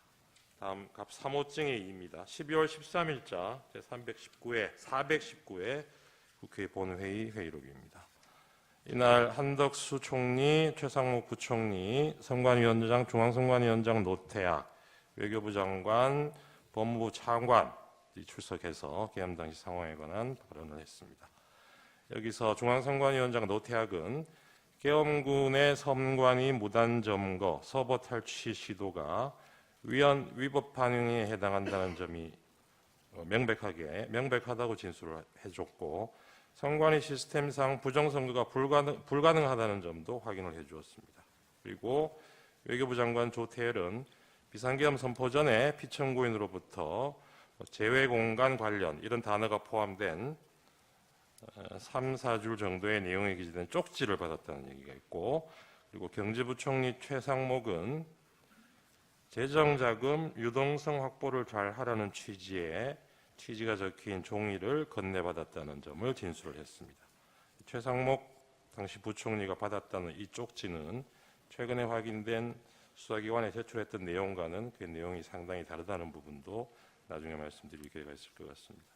다음 갑 3호증의 2입니다. 12월 13일자 제319회 419회 국회 본회의 회의록입니다. 이날 한덕수 총리, 최상목 부총리, 선관위원장, 중앙선관위원장 노태악, 외교부 장관, 법무부 차관이 출석해서 계엄 당시 상황에 관한 발언을 했습니다. 여기서 중앙선관위원장 노태악은 계엄군의 선관위 무단 점거, 서버 탈취 시도가 위법 반응에 해당한다는 점이 명백하다고 진술을 해줬고 선관위 시스템상 부정선거가 불가능하다는 점도 확인을 해주었습니다. 그리고 외교부 장관 조태열은 비상계엄 선포 전에 피청구인으로부터 재외공간 관련 이런 단어가 포함된 3, 4줄 정도의 내용이 기재된 쪽지를 받았다는 얘기가 있고, 그리고 경제부총리 최상목은 재정자금 유동성 확보를 잘 하라는 취지가 적힌 종이를 건네받았다는 점을 진술을 했습니다. 최상목 당시 부총리가 받았다는 이 쪽지는 최근에 확인된 수사기관에 제출했던 내용과는 그 내용이 상당히 다르다는 부분도 나중에 말씀드릴 기회가 있을 것 같습니다.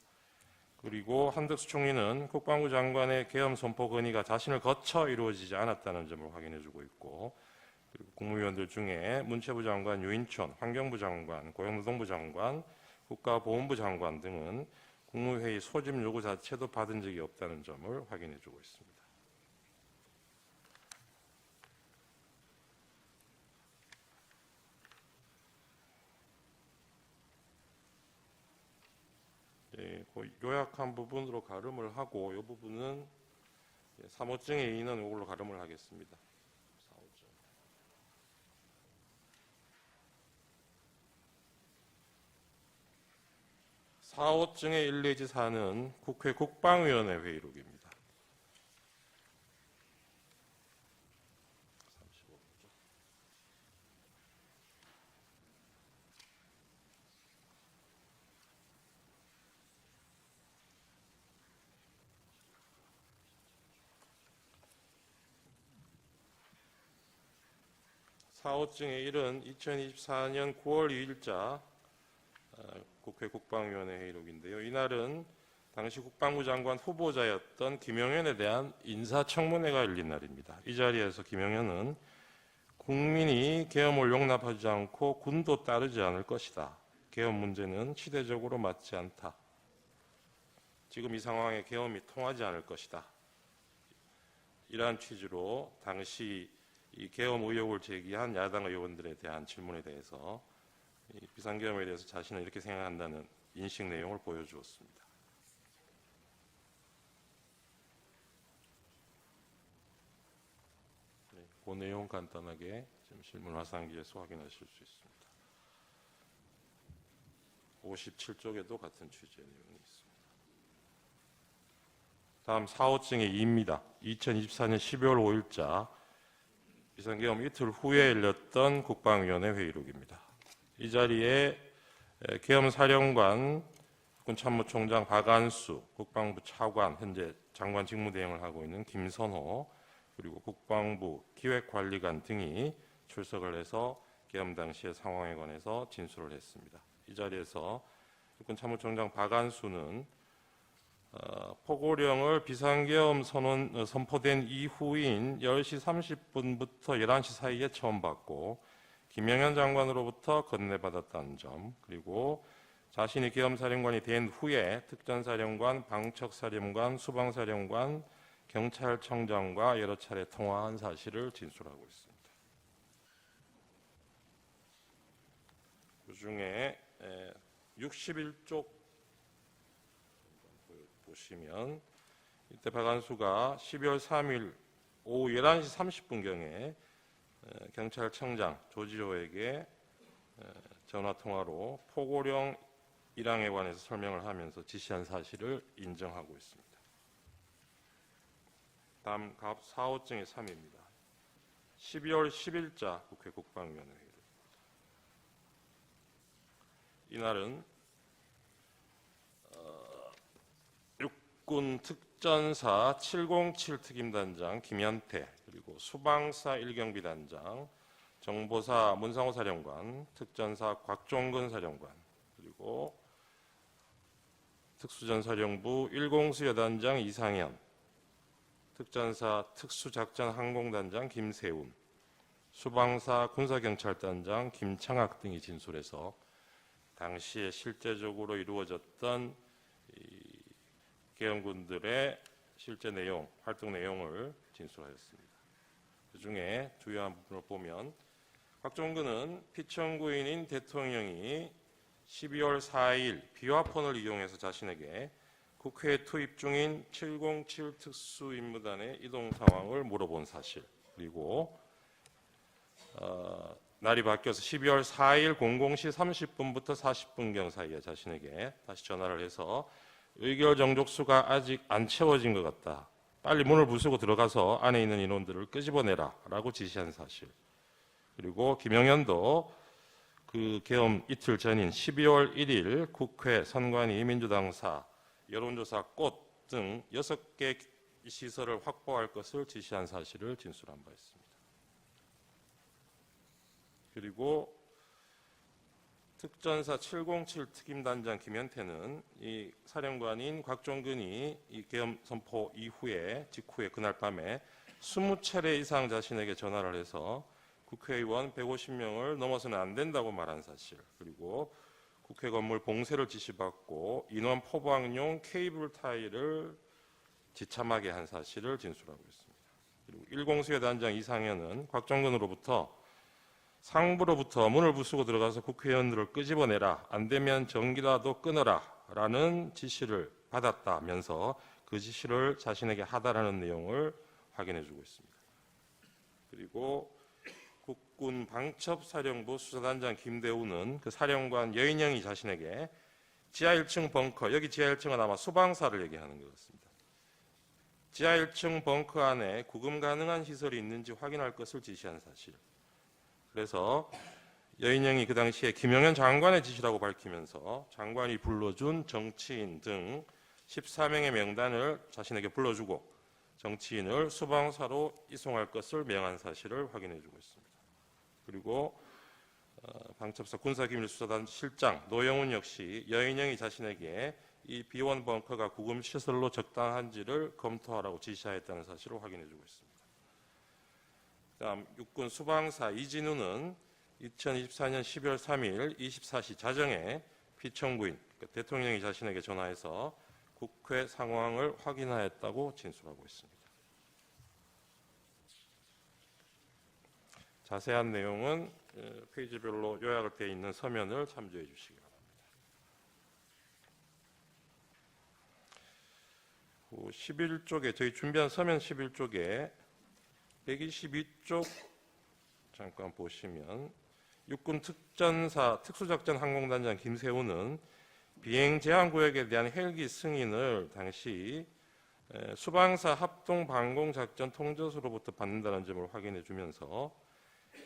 그리고 한덕수 총리는 국방부 장관의 계엄 선포 건의가 자신을 거쳐 이루어지지 않았다는 점을 확인해주고 있고, 그리고 국무위원들 중에 문체부 장관 유인촌, 환경부 장관, 고용노동부 장관, 국가보훈부 장관 등은 국무회의 소집 요구 자체도 받은 적이 없다는 점을 확인해주고 있습니다. 그 요약한 부분으로 가름을 하고 이 부분은 3호증의 2는 이걸로 가름을 하겠습니다. 4호증의 1 내지 4는 국회 국방위원회 회의록입니다. 35쪽. 4호증의 일은 2024년 9월 2일자 국회 국방위원회 회의록인데요. 이날은 당시 국방부 장관 후보자였던 김영현에 대한 인사청문회가 열린 날입니다. 이 자리에서 김영현은 국민이 계엄을 용납하지 않고 군도 따르지 않을 것이다. 계엄 문제는 시대적으로 맞지 않다. 지금 이 상황에 계엄이 통하지 않을 것이다. 이러한 취지로 당시 이 계엄 의혹을 제기한 야당 의원들에 대한 질문에 대해서 이 비상계엄에 대해서 자신은 이렇게 생각한다는 인식 내용을 보여주었습니다. 네, 그 내용 간단하게 지금 실문 화상기에서 확인하실 수 있습니다. 57쪽에도 같은 취지의 내용이 있습니다. 다음 4호증의 2입니다. 2024년 12월 5일자 비상계엄 이틀 후에 열렸던 국방위원회 회의록입니다. 이 자리에 계엄사령관, 국군참모총장 박안수, 국방부 차관, 현재 장관 직무대행을 하고 있는 김선호, 그리고 국방부 기획관리관 등이 출석을 해서 계엄 당시의 상황에 관해서 진술을 했습니다. 이 자리에서 국군참모총장 박안수는 포고령을 비상계엄 선포된 이후인 10시 30분부터 11시 사이에 처음 받고 김영현 장관으로부터 건네받았다는 점, 그리고 자신이 계엄사령관이 된 후에 특전사령관, 방척사령관, 수방사령관, 경찰청장과 여러 차례 통화한 사실을 진술하고 있습니다. 그중에 61쪽 보시면 이때 박안수가 12월 3일 오후 11시 30분경에 경찰청장 조지호에게 전화통화로 포고령 1항에 관해서 설명을 하면서 지시한 사실을 인정하고 있습니다. 다음 4호증의 3입니다. 12월 10일자 국회 국방위원회 회의록. 이날은 육군 특전사 707 특임단장 김현태, 그리고 수방사 1경비단장, 정보사 문상호 사령관, 특전사 곽종근 사령관, 그리고 특수전사령부 1공수여단장 이상현, 특전사 특수작전항공단장 김세운, 수방사 군사경찰단장 김창학 등이 진술해서 당시에 실제적으로 이루어졌던 계엄군들의 실제 내용, 활동 내용을 진술하였습니다. 그중에 주요한 부분을 보면 곽종근은 피청구인인 대통령이 12월 4일 비화폰을 이용해서 자신에게 국회에 투입 중인 707 특수임무단의 이동 상황을 물어본 사실, 그리고 날이 바뀌어서 12월 4일 00시 30분부터 40분경 사이에 자신에게 다시 전화를 해서 의결 정족수가 아직 안 채워진 것 같다. 빨리 문을 부수고 들어가서 안에 있는 인원들을 끄집어내라 라고 지시한 사실. 그리고 김영현도 그 계엄 이틀 전인 12월 1일 국회 선관위 민주당사 여론조사 꽃 등 6개 시설을 확보할 것을 지시한 사실을 진술한 바 있습니다. 그리고 특전사 707 특임단장 김현태는 이 사령관인 곽종근이 이 계엄 선포 이후에 직후에 그날 밤에 20차례 이상 자신에게 전화를 해서 국회의원 150명을 넘어서는 안 된다고 말한 사실, 그리고 국회 건물 봉쇄를 지시받고 인원 포방용 케이블 타이를 지참하게 한 사실을 진술하고 있습니다. 그리고 1공수여단장 이상현은 곽종근으로부터 상부로부터 문을 부수고 들어가서 국회의원들을 끄집어내라, 안 되면 전기라도 끊어라 라는 지시를 받았다면서 그 지시를 자신에게 하다라는 내용을 확인해주고 있습니다. 그리고 국군 방첩사령부 수사단장 김대우는 그 사령관 여인영이 자신에게 지하 1층 벙커, 여기 지하 1층은 아마 수방사를 얘기하는 것 같습니다. 지하 1층 벙커 안에 구금 가능한 시설이 있는지 확인할 것을 지시한 사실. 그래서 여인영이 그 당시에 김영현 장관의 지시라고 밝히면서 장관이 불러준 정치인 등 14명의 명단을 자신에게 불러주고 정치인을 수방사로 이송할 것을 명한 사실을 확인해주고 있습니다. 그리고 방첩사 군사기밀수사단 실장 노영훈 역시 여인영이 자신에게 이 비원 벙커가 구금 시설로 적당한지를 검토하라고 지시하였다는 사실을 확인해주고 있습니다. 다음 육군 수방사 이진우는 2024년 12월 3일 24시 자정에 피청구인 대통령이 자신에게 전화해서 국회 상황을 확인하였다고 진술하고 있습니다. 자세한 내용은 페이지별로 요약을 되어 있는 서면을 참조해 주시기 바랍니다. 11쪽에 저희 준비한 서면 11쪽에 122쪽 잠깐 보시면 육군 특전사 특수작전 항공단장 김세우는 비행 제한 구역에 대한 헬기 승인을 당시 수방사 합동 방공 작전 통제소로부터 받는다는 점을 확인해 주면서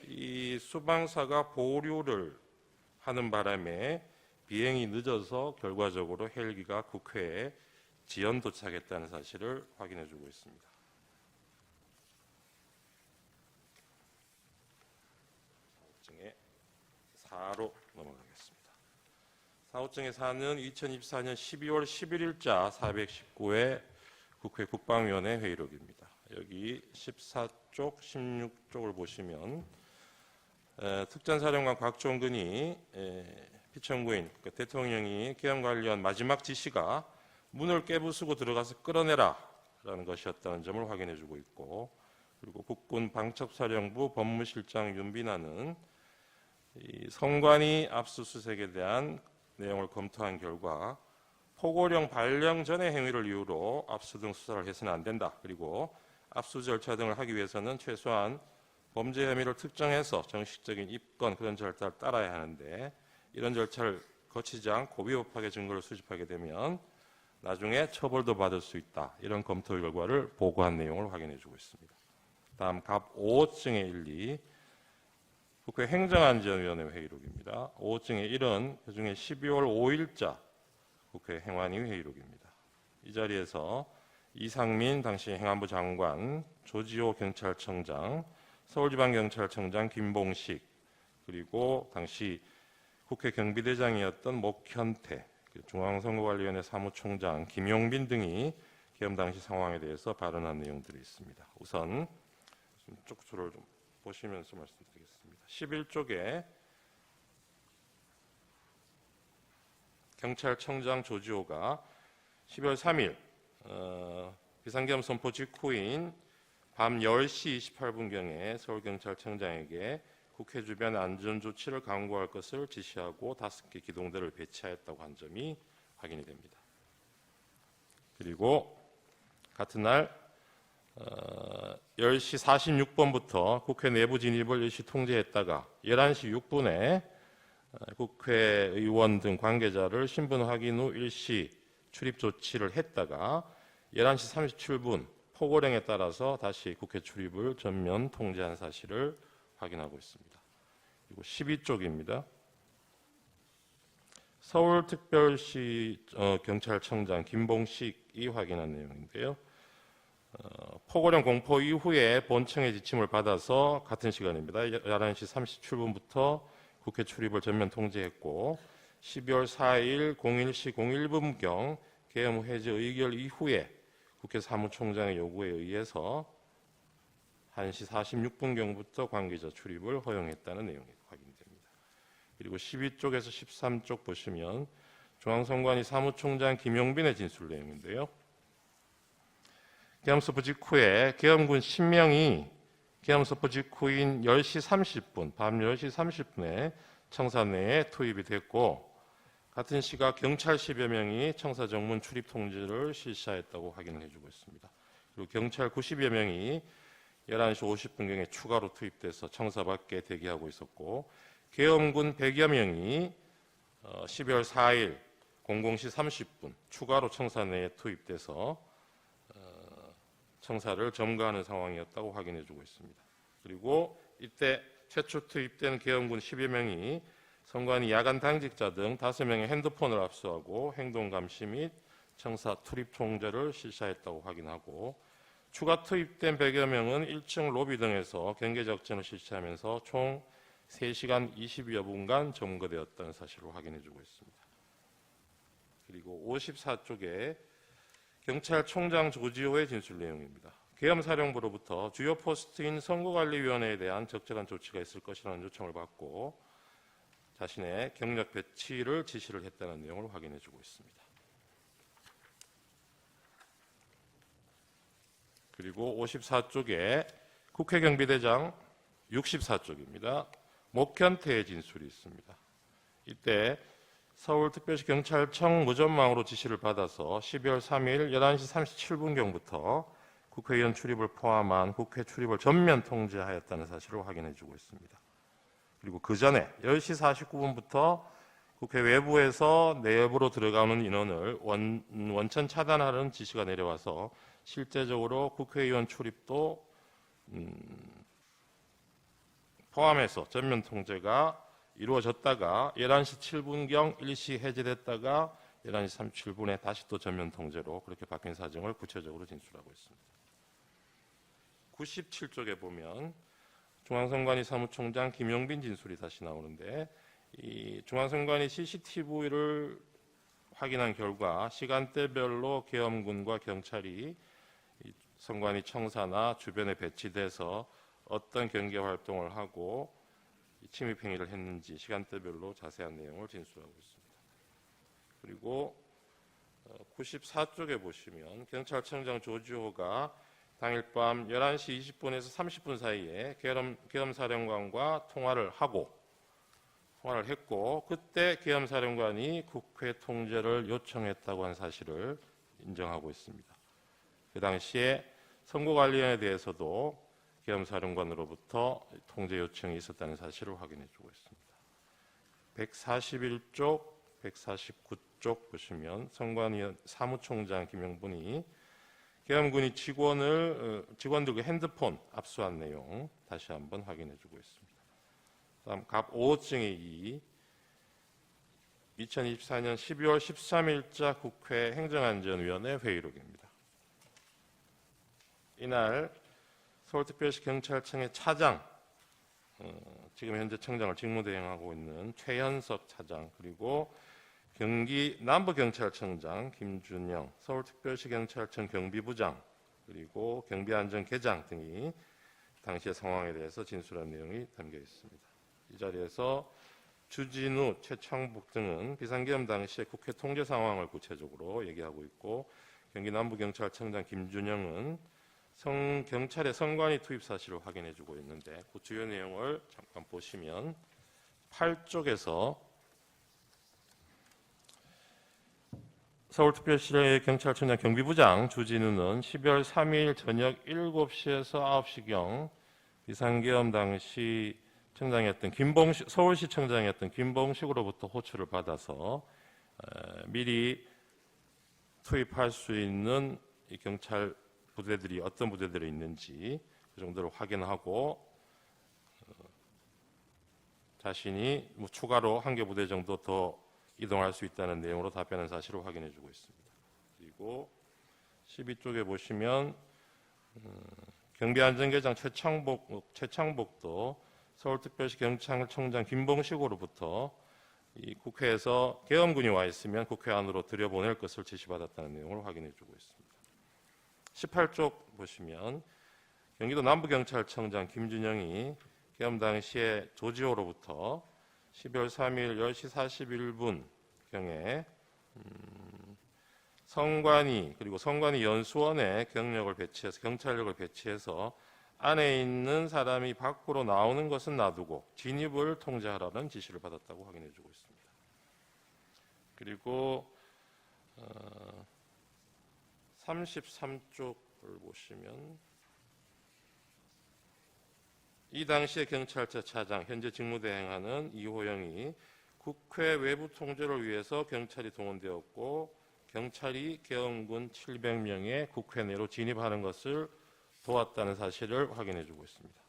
이 수방사가 보류를 하는 바람에 비행이 늦어서 결과적으로 헬기가 국회에 지연 도착했다는 사실을 확인해 주고 있습니다. 4로 넘어가겠습니다. 4호증의 4는 2024년 12월 11일자 419회 국회 국방위원회 회의록입니다. 여기 14쪽, 16쪽을 보시면 특전사령관 곽종근이 피청구인 그러니까 대통령이 계엄관리원 마지막 지시가 문을 깨부수고 들어가서 끌어내라 라는 것이었다는 점을 확인해 주고 있고, 그리고 국군 방첩사령부 법무실장 윤빈아는 이 성관이 압수수색에 대한 내용을 검토한 결과 포고령 발령 전의 행위를 이유로 압수 등 수사를 해서는 안 된다. 그리고 압수 절차 등을 하기 위해서는 최소한 범죄 혐의를 특정해서 정식적인 입건 그런 절차를 따라야 하는데 이런 절차를 거치지 않고 위법하게 증거를 수집하게 되면 나중에 처벌도 받을 수 있다. 이런 검토 결과를 보고한 내용을 확인해 주고 있습니다. 다음 갑 5호증의 1, 2 국회 행정안전위원회 회의록입니다. 5호증의 1은 그중에 12월 5일자 국회 행안위 회의록입니다. 이 자리에서 이상민 당시 행안부 장관, 조지호 경찰청장, 서울지방경찰청장 김봉식, 그리고 당시 국회 경비대장이었던 목현태, 중앙선거관리위원회 사무총장 김용빈 등이 계엄 당시 상황에 대해서 발언한 내용들이 있습니다. 우선 쪽수를 좀 보시면서 말씀드리겠습니다. 11쪽에 경찰청장 조지호가 12월 3일 비상계엄 선포 직후인 밤 10시 28분경에 서울경찰청장에게 국회 주변 안전조치를 강구할 것을 지시하고 5개 기동대를 배치하였다고 한 점이 확인이 됩니다. 그리고 같은 날 10시 46분부터 국회 내부 진입을 일시 통제했다가 11시 6분에 국회의원 등 관계자를 신분 확인 후 일시 출입 조치를 했다가 11시 37분 포고령에 따라서 다시 국회 출입을 전면 통제한 사실을 확인하고 있습니다. 그리고 12쪽입니다. 서울특별시 경찰청장 김봉식이 확인한 내용인데요. 포고령 공포 이후에 본청의 지침을 받아서 같은 시간입니다. 11시 37분부터 국회 출입을 전면 통제했고 12월 4일 01시 01분경 계엄 해제 의결 이후에 국회 사무총장의 요구에 의해서 1시 46분경부터 관계자 출입을 허용했다는 내용이 확인됩니다. 그리고 12쪽에서 13쪽 보시면 중앙선관위 사무총장 김용빈의 진술 내용인데요. 계엄 선포 직후에 계엄군 10명이 계엄 선포 직후인 10시 30분, 밤 10시 30분에 청사 내에 투입이 됐고 같은 시각 경찰 10여 명이 청사 정문 출입 통제를 실시하였다고 확인을 해주고 있습니다. 그리고 경찰 90여 명이 11시 50분경에 추가로 투입돼서 청사 밖에 대기하고 있었고 계엄군 100여 명이 12월 4일 00시 30분 추가로 청사 내에 투입돼서 청사를 점거하는 상황이었다고 확인해주고 있습니다. 그리고 이때 최초 투입된 계엄군 10여 명이 선관위 야간 당직자 등 5명의 핸드폰을 압수하고 행동 감시 및 청사 출입 통제를 실시했다고 확인하고 추가 투입된 100여 명은 1층 로비 등에서 경계 작전을 실시하면서 총 3시간 20여 분간 점거되었다는 사실을 확인해주고 있습니다. 그리고 54쪽에 경찰총장 조지호의 진술 내용입니다. 계엄사령부로부터 주요 포스트인 선거관리위원회에 대한 적절한 조치가 있을 것이라는 요청을 받고 자신의 경력 배치를 지시를 했다는 내용을 확인해주고 있습니다. 그리고 54쪽에 국회경비대장 64쪽입니다. 목현태의 진술이 있습니다. 이때 서울특별시 경찰청 무전망으로 지시를 받아서 12월 3일 11시 37분경부터 국회의원 출입을 포함한 국회 출입을 전면 통제하였다는 사실을 확인해주고 있습니다. 그리고 그 전에 10시 49분부터 국회 외부에서 내부로 들어가는 인원을 원천 차단하는 지시가 내려와서 실제적으로 국회의원 출입도 포함해서 전면 통제가 이루어졌다가 11시 7분경 일시 해제됐다가 11시 37분에 다시 또 전면 통제로 그렇게 바뀐 사정을 구체적으로 진술하고 있습니다. 97쪽에 보면 중앙선관위 사무총장 김용빈 진술이 다시 나오는데 이 중앙선관위 CCTV를 확인한 결과 시간대별로 계엄군과 경찰이 선관위 청사나 주변에 배치돼서 어떤 경계 활동을 하고 침입 행위를 했는지 시간대별로 자세한 내용을 진술하고 있습니다. 그리고 94쪽에 보시면 경찰청장 조지호가 당일 밤 11시 20분에서 30분 사이에 계엄사령관과 통화를 했고 그때 계엄사령관이 국회 통제를 요청했다고 한 사실을 인정하고 있습니다. 그 당시에 선거관리위원회에 대해서도 계엄사령관으로부터 통제 요청이 있었다는 사실을 확인해주고 있습니다. 141쪽, 149쪽 보시면 선관위 사무총장 김용분이 계엄군이 직원들과 핸드폰 압수한 내용 다시 한번 확인해주고 있습니다. 다음 갑 5호증의 2024년 12월 13일자 국회 행정안전위원회 회의록입니다. 이날 서울특별시 경찰청의 차장, 지금 현재 청장을 직무대행하고 있는 최현석 차장, 그리고 경기 남부경찰청장 김준영, 서울특별시 경찰청 경비부장, 그리고 경비안전계장 등이 당시의 상황에 대해서 진술한 내용이 담겨 있습니다. 이 자리에서 주진우, 최창북 등은 비상계엄 당시의 국회 통제 상황을 구체적으로 얘기하고 있고 경기 남부경찰청장 김준영은 경찰의 선관위 투입 사실을 확인해주고 있는데 그 주요 내용을 잠깐 보시면 8쪽에서 서울특별시 경찰청장 경비부장 주진우는 12월 3일 저녁 7시에서 9시경 비상계엄 당시 청장이었던 서울시 청장이었던 김봉식으로부터 호출을 받아서 미리 투입할 수 있는 이 경찰 부대들이 어떤 부대들이 있는지 그 정도를 확인하고 자신이 추가로 한 개 부대 정도 더 이동할 수 있다는 내용으로 답변한 사실을 확인해주고 있습니다. 그리고 12쪽에 보시면 경비안전계장 최창복도 서울특별시 경찰청장 김봉식으로부터 이 국회에서 계엄군이 와 있으면 국회 안으로 들여보낼 것을 지시받았다는 내용을 확인해주고 있습니다. 18쪽 보시면 경기도 남부경찰청장 김준영이 계엄 당시에 조지호로부터 12월 3일 10시 41분경에 선관위 그리고 선관위 연수원에 경찰력을 배치해서 안에 있는 사람이 밖으로 나오는 것은 놔두고 진입을 통제하라는 지시를 받았다고 확인해주고 있습니다. 그리고 33쪽을 보시면 이 당시의 경찰차 차장 현재 직무대행하는 이호영이 국회 외부 통제를 위해서 경찰이 동원되었고 경찰이 계엄군 700명의 국회 내로 진입하는 것을 도왔다는 사실을 확인해주고 있습니다.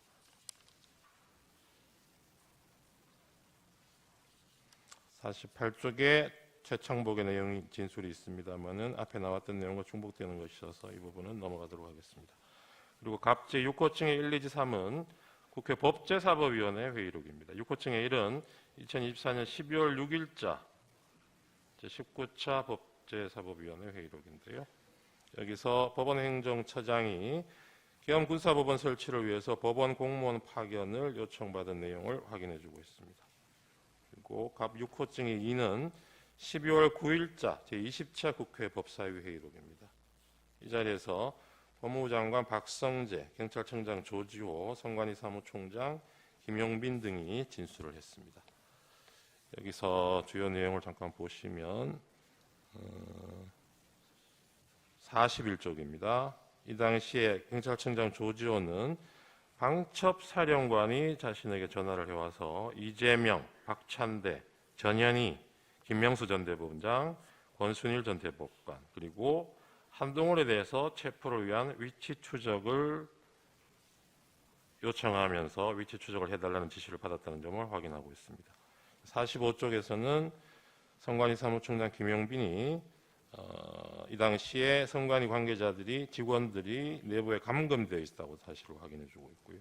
48쪽에 최창복의 내용이 진술이 있습니다만은 앞에 나왔던 내용과 중복되는 것이어서 이 부분은 넘어가도록 하겠습니다. 그리고 갑제 6호층의 1, 2, 3은 국회 법제사법위원회 회의록입니다. 6호증의 1은 2024년 12월 6일자 제19차 법제사법위원회 회의록인데요. 여기서 법원행정처장이 계엄 군사법원 설치를 위해서 법원 공무원 파견을 요청받은 내용을 확인해주고 있습니다. 그리고 갑 6호증의 2는 12월 9일자 제20차 국회 법사위 회의록입니다. 이 자리에서 법무부 장관 박성재, 경찰청장 조지호, 선관위 사무총장 김용빈 등이 진술을 했습니다. 여기서 주요 내용을 잠깐 보시면 41쪽입니다. 이 당시에 경찰청장 조지호는 방첩사령관이 자신에게 전화를 해와서 이재명, 박찬대, 전현희, 김명수 전 대법원장, 권순일 전 대법관 그리고 한동훈에 대해서 체포를 위한 위치 추적을 요청하면서 위치 추적을 해달라는 지시를 받았다는 점을 확인하고 있습니다. 45쪽에서는 선관위 사무총장 김용빈이 이 당시에 선관위 관계자들이 직원들이 내부에 감금되어 있다고 사실을 확인해주고 있고요.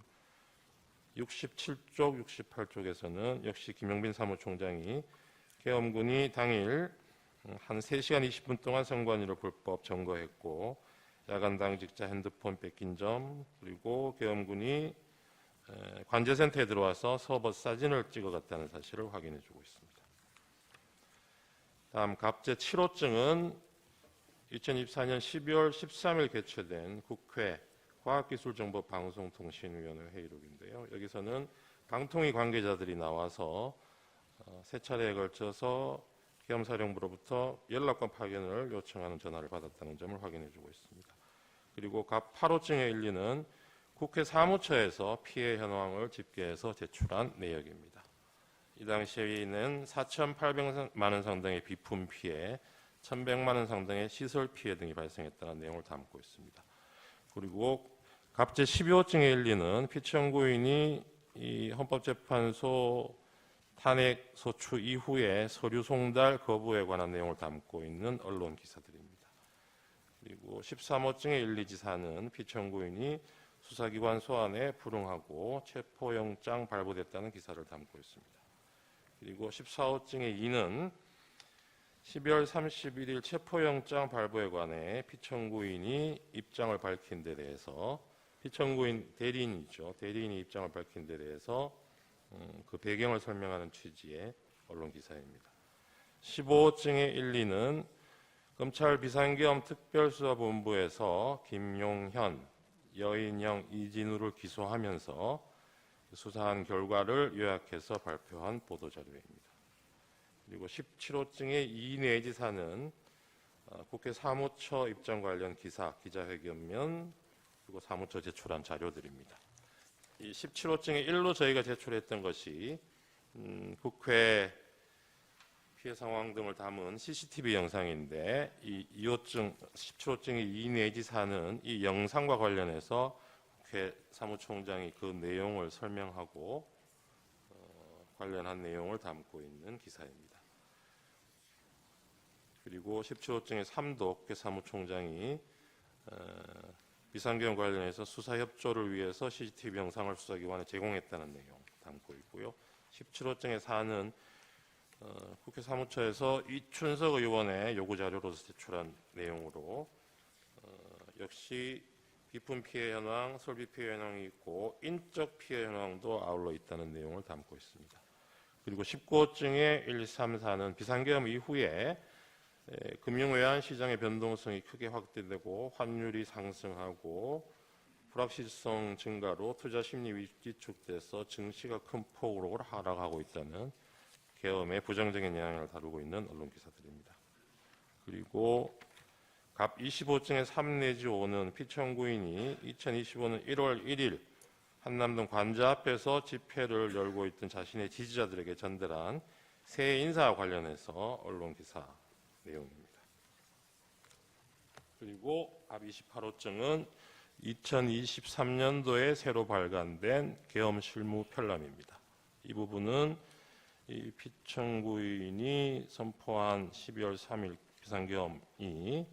67쪽, 68쪽에서는 역시 김용빈 사무총장이 계엄군이 당일 한 3시간 20분 동안 선관위를 불법 점거했고 야간 당직자 핸드폰 뺏긴 점 그리고 계엄군이 관제센터에 들어와서 서버 사진을 찍어갔다는 사실을 확인해주고 있습니다. 다음 갑제 7호증은 2024년 12월 13일 개최된 국회 과학기술정보방송통신위원회 회의록인데요. 여기서는 방통위 관계자들이 나와서 세 차례에 걸쳐서 계엄사령부로부터 연락관 파견을 요청하는 전화를 받았다는 점을 확인해주고 있습니다. 그리고 갑 8호증의 1리는 국회 사무처에서 피해 현황을 집계해서 제출한 내역입니다. 이 당시에는 4,800만 원 상당의 비품 피해, 1,100만 원 상당의 시설 피해 등이 발생했다는 내용을 담고 있습니다. 그리고 갑제 12호증의 1리는 피청구인이 이 헌법재판소 탄핵 소추 이후에 서류 송달 거부에 관한 내용을 담고 있는 언론 기사들입니다. 그리고 13호증의 1, 2지사는 피청구인이 수사기관 소환에 불응하고 체포영장 발부됐다는 기사를 담고 있습니다. 그리고 14호증의 2는 12월 31일 체포영장 발부에 관해 피청구인이 입장을 밝힌 데 대해서 피청구인 대리인이죠. 대리인이 입장을 밝힌 데 대해서 그 배경을 설명하는 취지의 언론 기사입니다. 15호증의 1, 2는 검찰 비상계엄 특별수사본부에서 김용현, 여인형, 이진우를 기소하면서 수사한 결과를 요약해서 발표한 보도자료입니다. 그리고 17호증의 2 내지 4는 국회 사무처 입장 관련 기사, 기자회견면 그리고 사무처 제출한 자료들입니다. 이 17호증의 1로 저희가 제출했던 것이 국회 피해 상황 등을 담은 CCTV 영상인데 이 17호증의 2 내지 4는 이 영상과 관련해서 국회 사무총장이 그 내용을 설명하고 관련한 내용을 담고 있는 기사입니다. 그리고 17호증의 3도 국회 사무총장이 비상계엄 관련해서 수사 협조를 위해서 CCTV 영상을 수사기관에 제공했다는 내용 담고 있고요. 17호증의 4는 국회 사무처에서 이춘석 의원의 요구 자료로서 제출한 내용으로 역시 비품 피해 현황, 설비 피해 현황이 있고 인적 피해 현황도 아울러 있다는 내용을 담고 있습니다. 그리고 19호증의 1, 2, 3, 4는 비상계엄 이후에 금융외환 시장의 변동성이 크게 확대되고 환율이 상승하고 불확실성 증가로 투자 심리 위축돼서 증시가 큰 폭으로 하락하고 있다는 계엄의 부정적인 영향을 다루고 있는 언론 기사들입니다. 그리고 갑 25증의 3 내지 5는 피청구인이 2025년 1월 1일 한남동 관저 앞에서 집회를 열고 있던 자신의 지지자들에게 전달한 새 인사와 관련해서 언론 기사 내용입니다. 그리고 갑 28호증은 2023년도에 새로 발간된 계엄 실무 편람입니다. 이 부분은 이 피청구인이 선포한 12월 3일 비상계엄이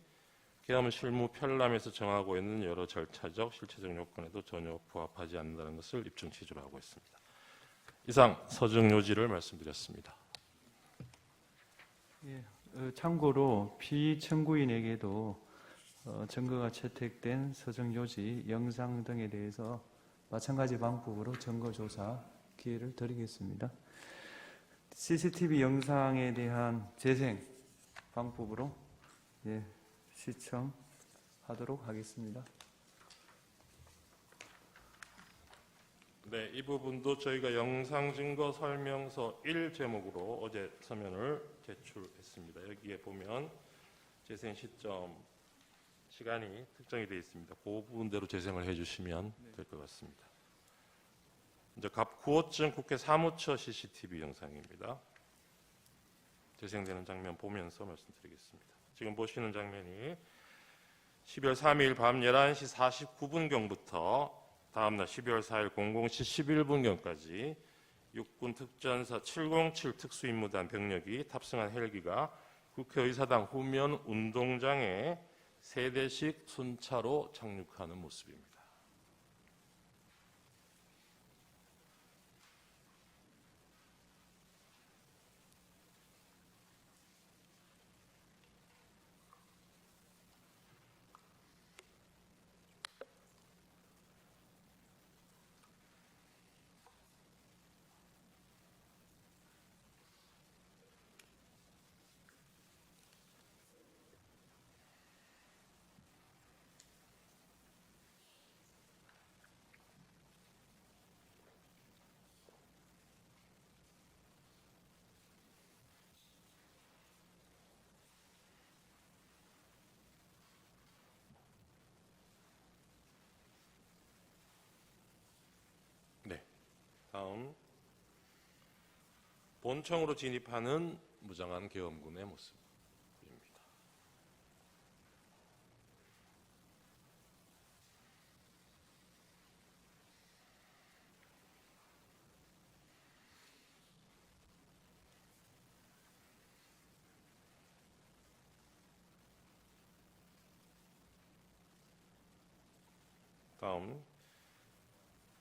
계엄 실무 편람에서 정하고 있는 여러 절차적, 실체적 요건에도 전혀 부합하지 않는다는 것을 입증 취지로 하고 있습니다. 이상 서정 요지를 말씀드렸습니다.
예, 참고로 피청구인에게도 증거가 채택된 서정 요지, 영상 등에 대해서 마찬가지 방법으로 증거 조사 기회를 드리겠습니다. CCTV 영상에 대한 재생 방법으로 시청하도록 하겠습니다.
네, 이 부분도 저희가 영상 증거 설명서 1 제목으로 어제 서면을 제출했습니다. 여기에 보면 재생 시점 시간이 특정이 되어 있습니다. 그 부분대로 재생을 해주시면 될 것 같습니다. 이제 갑 9호증 국회 사무처 CCTV 영상입니다. 재생되는 장면 보면서 말씀드리겠습니다. 지금 보시는 장면이 12월 3일 밤 11시 49분경부터 다음날 12월 4일 00시 11분경까지 육군 특전사 707 특수임무단 병력이 탑승한 헬기가 국회의사당 후면 운동장에 3대씩 순차로 착륙하는 모습입니다. 다음 본청으로 진입하는 무장한 계엄군의 모습입니다. 다음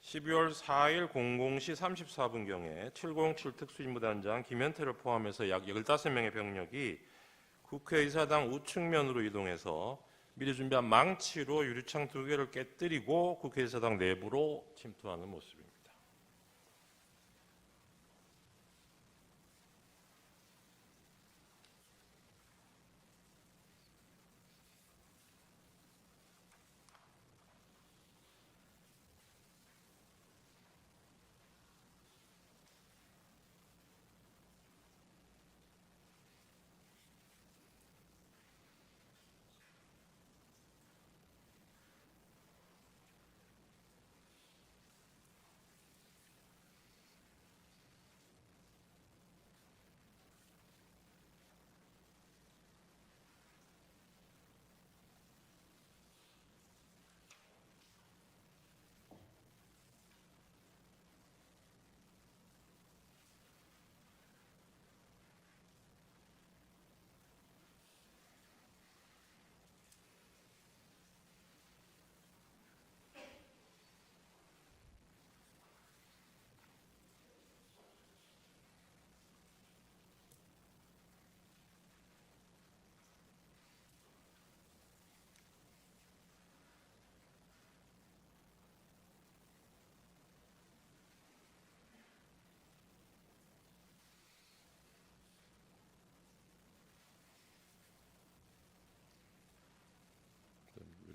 12월 4일 00시 34분경에 707 특수임무단장 김현태를 포함해서 약 15명의 병력이 국회의사당 우측면으로 이동해서 미리 준비한 망치로 유리창 2개를 깨뜨리고 국회의사당 내부로 침투하는 모습입니다.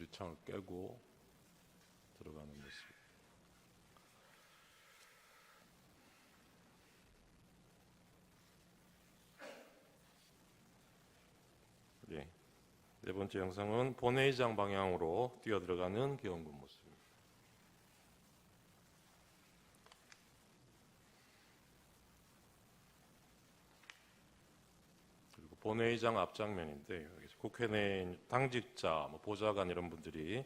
유리창을 깨고 들어가는 모습. 예. 네 번째 영상은 본회의장 방향으로 뛰어들어가는 계엄군 모습입니다. 그리고 본회의장 앞장면인데 국회 내 당직자, 보좌관 이런 분들이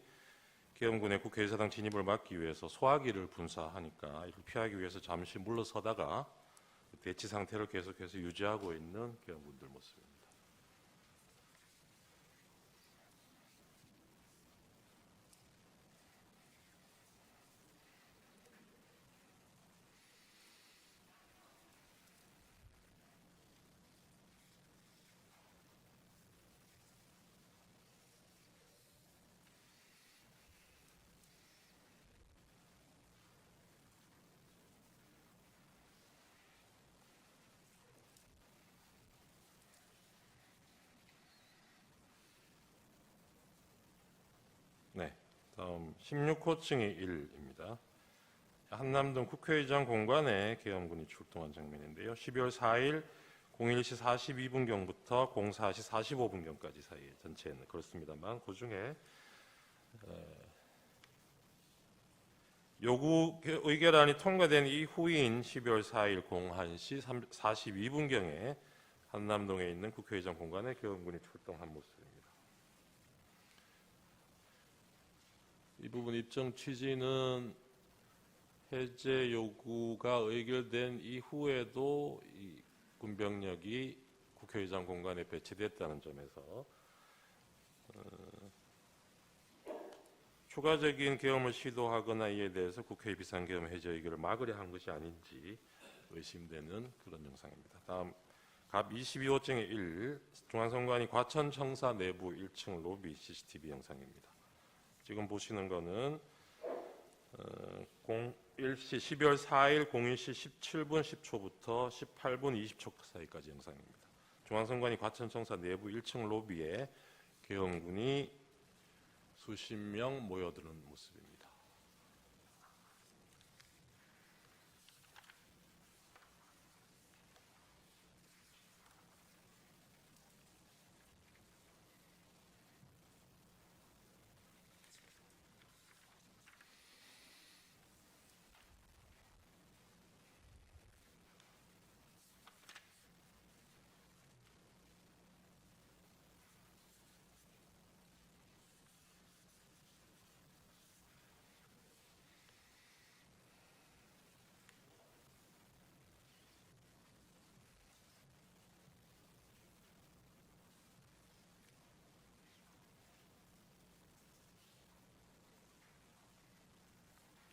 계엄군의 국회의사당 진입을 막기 위해서 소화기를 분사하니까 이를 피하기 위해서 잠시 물러서다가 대치 상태를 계속해서 유지하고 있는 계엄군들 모습입니다. 16호증이 1입니다. 한남동 국회의장 공간에 계엄군이 출동한 장면인데요. 12월 4일 01시 42분경부터 04시 45분경까지 사이에 전체는 그렇습니다만 그중에 요구 의결안이 통과된 이후인 12월 4일 01시 42분경에 한남동에 있는 국회의장 공간에 계엄군이 출동한 모습입니다. 이 부분 입정 취지는 해제 요구가 의결된 이후에도 이 군병력이 국회의장 공간에 배치됐다는 점에서 추가적인 계엄을 시도하거나 이에 대해서 국회 비상계엄 해제 의결을 막으려 한 것이 아닌지 의심되는 그런 영상입니다. 다음 갑 22호증의 1 중앙선관위 과천청사 내부 1층 로비 CCTV 영상입니다. 지금 보시는 거는 12월 4일 01시 17분 10초부터 18분 20초 사이까지 영상입니다. 중앙선관위 과천청사 내부 1층 로비에 계엄군이 수십 명 모여드는 모습입니다.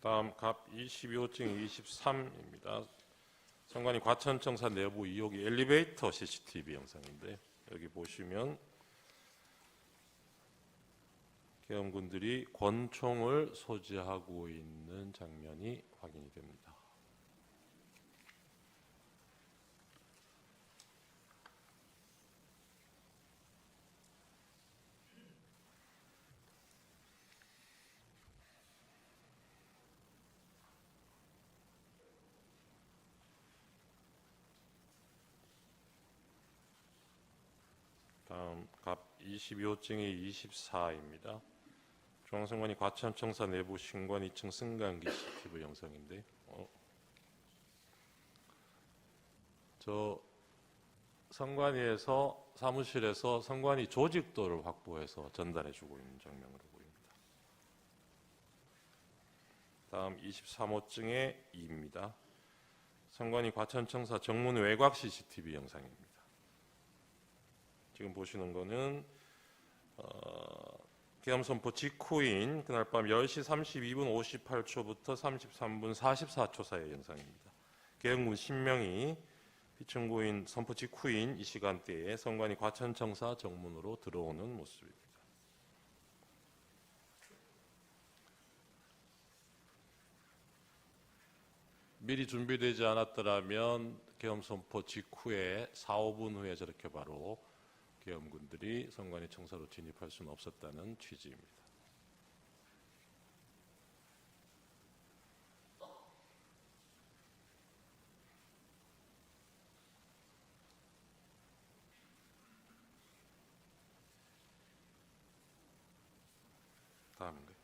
다음 갑 22호증 23입니다. 선관위 과천청사 내부 2호기 엘리베이터 CCTV 영상인데 여기 보시면 계엄군들이 권총을 소지하고 있는 장면이 확인이 됩니다. 다음 갑 22호증이 24입니다. 중앙선관위 과천청사 내부 신관 2층 승강기 CCTV 영상인데 저 선관위에서 사무실에서 선관위 조직도를 확보해서 전달해주고 있는 장면으로 보입니다. 다음 23호증의 2입니다. 선관위 과천청사 정문 외곽 CCTV 영상입니다. 지금 보시는 거는 계엄 선포 직후인 그날 밤 10시 32분 58초부터 33분 44초 사이의 영상입니다. 계엄군 10명이 피청구인 선포 직후인 이 시간대에 선관위 과천청사 정문으로 들어오는 모습입니다. 미리 준비되지 않았더라면 계엄 선포 직후에 4, 5분 후에 저렇게 바로 계엄군들이 선관위 청사로 진입할 수는 없었다는 취지입니다. 다음인가요?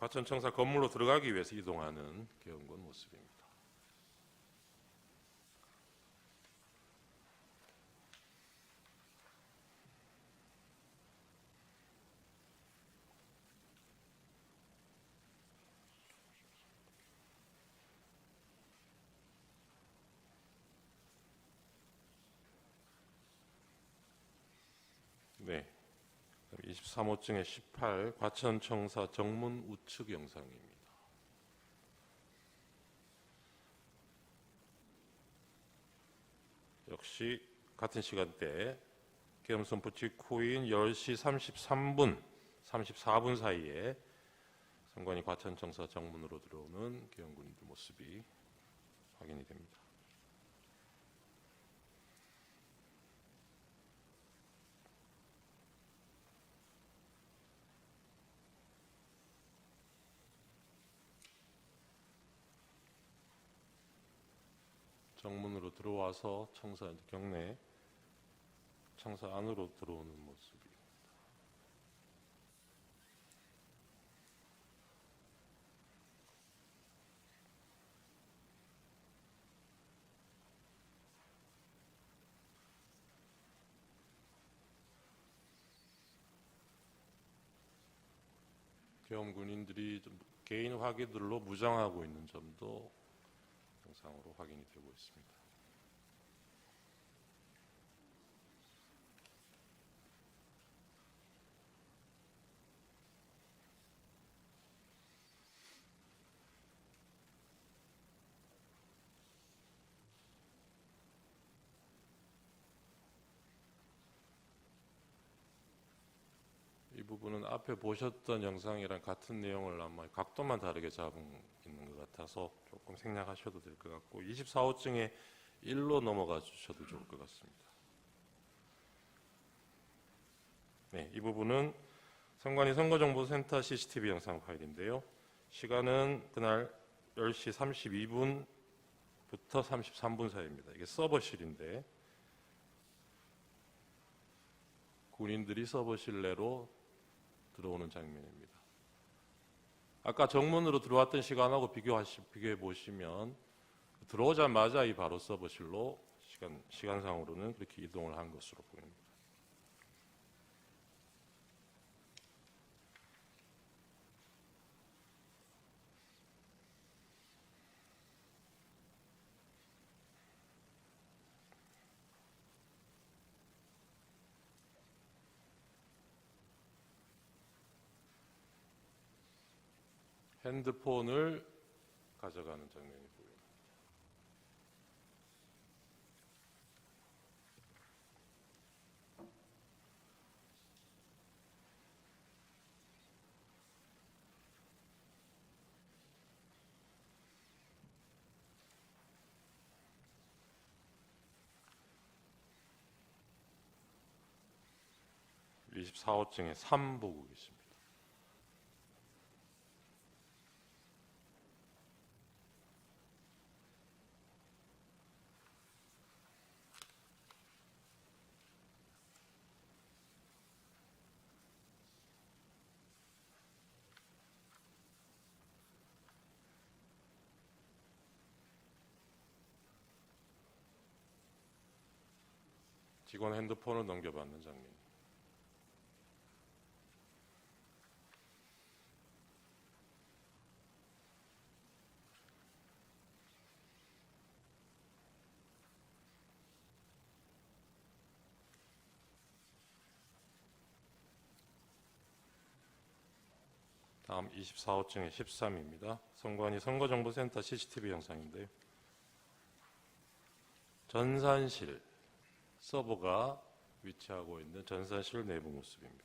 과천청사 건물로 들어가기 위해서 이동하는 계엄군 모습입니다. 네, 23호증의 18 과천청사 정문 우측 영상입니다. 역시 같은 시간대 계엄 선포 직후인 10시 33분, 34분 사이에 선관위 과천청사 정문으로 들어오는 계엄군들 모습이 확인이 됩니다. 정문으로 들어와서 청사 경내 청사 안으로 들어오는 모습이. 계엄 군인들이 좀 개인 화기들로 무장하고 있는 점도 영상으로 확인이 되고 있습니다. 이 부분은 앞에 보셨던 영상이랑 같은 내용을 아마 각도만 다르게 잡은 있는 것 같아서 조금 생략하셔도 될 것 같고 24호증에 1로 넘어가 주셔도 좋을 것 같습니다. 네, 이 부분은 선관위 선거정보센터 CCTV 영상 파일인데요. 시간은 그날 10시 32분부터 33분 사이입니다. 이게 서버실인데 군인들이 서버실 내로 들어오는 장면입니다. 아까 정문으로 들어왔던 시간하고 비교해 보시면 들어오자마자 이 바로 서버실로 시간상으로는 그렇게 이동을 한 것으로 보입니다. 핸드폰을 가져가는 장면이 보입니다. (24호증에) 3 보고 계십니다. 직원 핸드폰을 넘겨받는 장면. 다음 24호증의 13입니다. 선관위 선거정보센터 CCTV 영상인데요. 전산실 서버가 위치하고 있는 전산실 내부 모습입니다.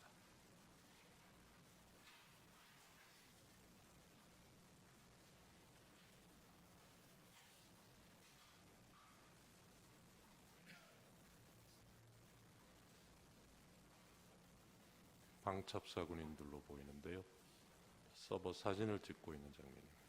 방첩사 군인들로 보이는데요. 서버 사진을 찍고 있는 장면입니다.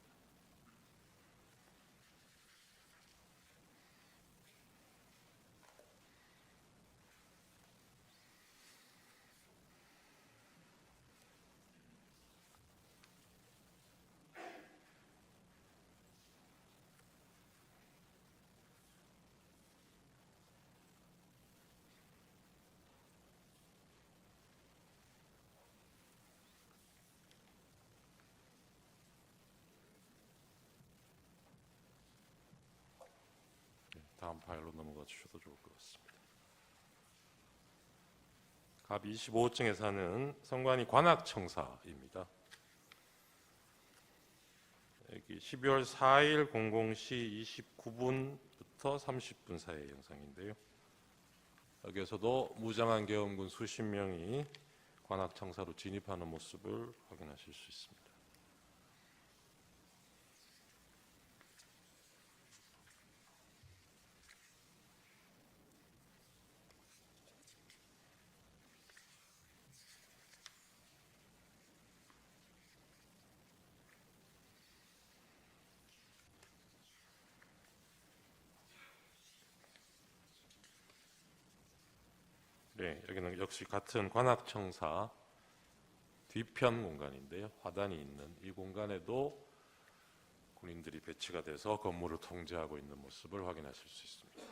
다음 파일로 넘어가 주셔도 좋을 것 같습니다. 갑 25호증에 사는 선관위 관악청사입니다. 여기 12월 4일 00시 29분부터 30분 사이의 영상인데요. 여기에서도 무장한 계엄군 수십 명이 관악청사로 진입하는 모습을 확인하실 수 있습니다. 네, 여기는 역시 같은 관악청사 뒤편 공간인데요. 화단이 있는 이 공간에도 군인들이 배치가 돼서 건물을 통제하고 있는 모습을 확인하실 수 있습니다.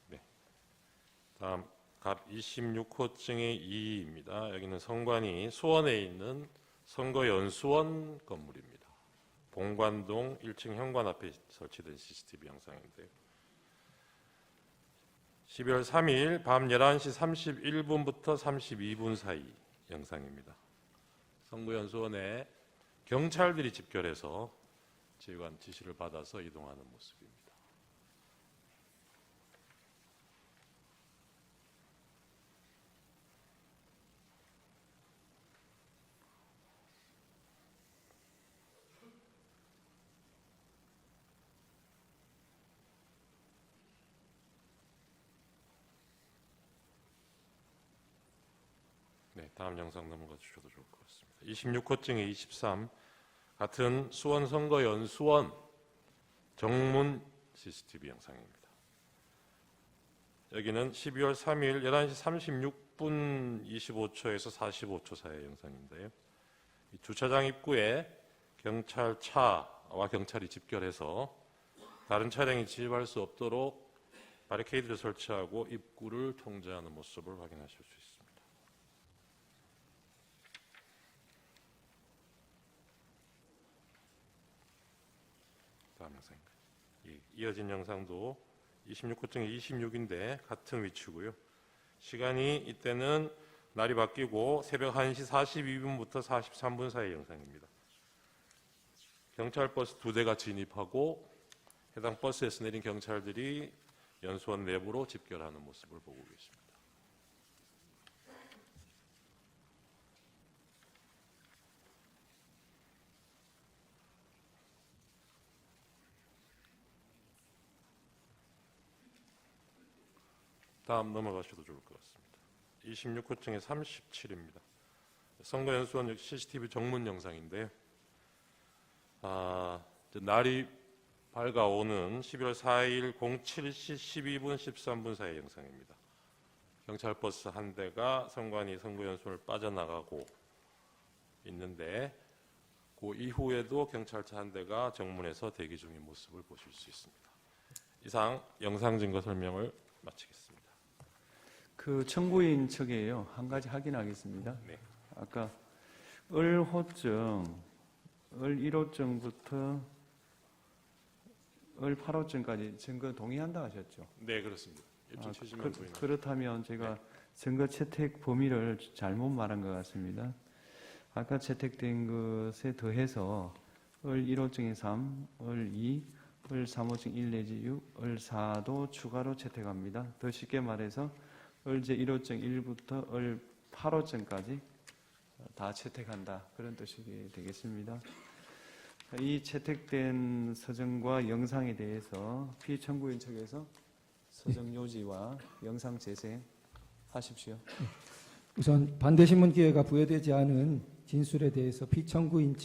네, 다음 갑 26호증의 2입니다. 여기는 선관위 수원에 있는 선거연수원 건물입니다. 봉관동 1층 현관 앞에 설치된 CCTV 영상인데요. 12월 3일 밤 11시 31분부터 32분 사이 영상입니다. 선거연수원에 경찰들이 집결해서 지휘관 지시를 받아서 이동하는 모습입니다. 네, 다음 영상 넘어가 주셔도 좋을 것 같습니다. 26호증의 23 같은 수원 선거연수원 정문 CCTV 영상입니다. 여기는 12월 3일 11시 36분 25초에서 45초 사이의 영상인데요. 이 주차장 입구에 경찰차와 경찰이 집결해서 다른 차량이 진입할 수 없도록 바리케이드를 설치하고 입구를 통제하는 모습을 확인하실 수 있습니다. 다음 영상입니다. 이어진 영상도 26호증이 26인데 같은 위치고요. 시간이 이때는 날이 바뀌고 새벽 1시 42분부터 43분 사이 영상입니다. 경찰 버스 2대가 진입하고 해당 버스에서 내린 경찰들이 연수원 내부로 집결하는 모습을 보고 계십니다. 다음 넘어가셔도 좋을 것 같습니다. 26호증의 37입니다. 선거연수원 CCTV 정문 영상인데요. 날이 밝아오는 11월 4일 07시 12분 13분 사이 영상입니다. 경찰버스 한 대가 선관위 선거연수원을 빠져나가고 있는데 그 이후에도 경찰차 한 대가 정문에서 대기 중인 모습을 보실 수 있습니다. 이상 영상 증거 설명을 마치겠습니다.
그 청구인 측에요. 한 가지 확인하겠습니다.
네.
아까 을호증, 을1호증부터 을8호증까지 증거 동의한다 하셨죠?
네, 그렇습니다. 입증 취지만 보이는.
그렇다면 제가 증거 채택 범위를 잘못 말한 것 같습니다. 아까 채택된 것에 더해서 을1호증의 3, 을2, 을3호증 1 내지 6, 을4도 추가로 채택합니다. 더 쉽게 말해서 을제 1호증 1부터 을8호증까지 다 채택한다. 그런 뜻이 되겠습니다. 이 채택된 서정과 영상에 대해서 피청구인 측에서 서정 요지와 영상 재생하십시오.
우선 반대신문 기회가 부여되지 않은 진술에 대해서 피청구인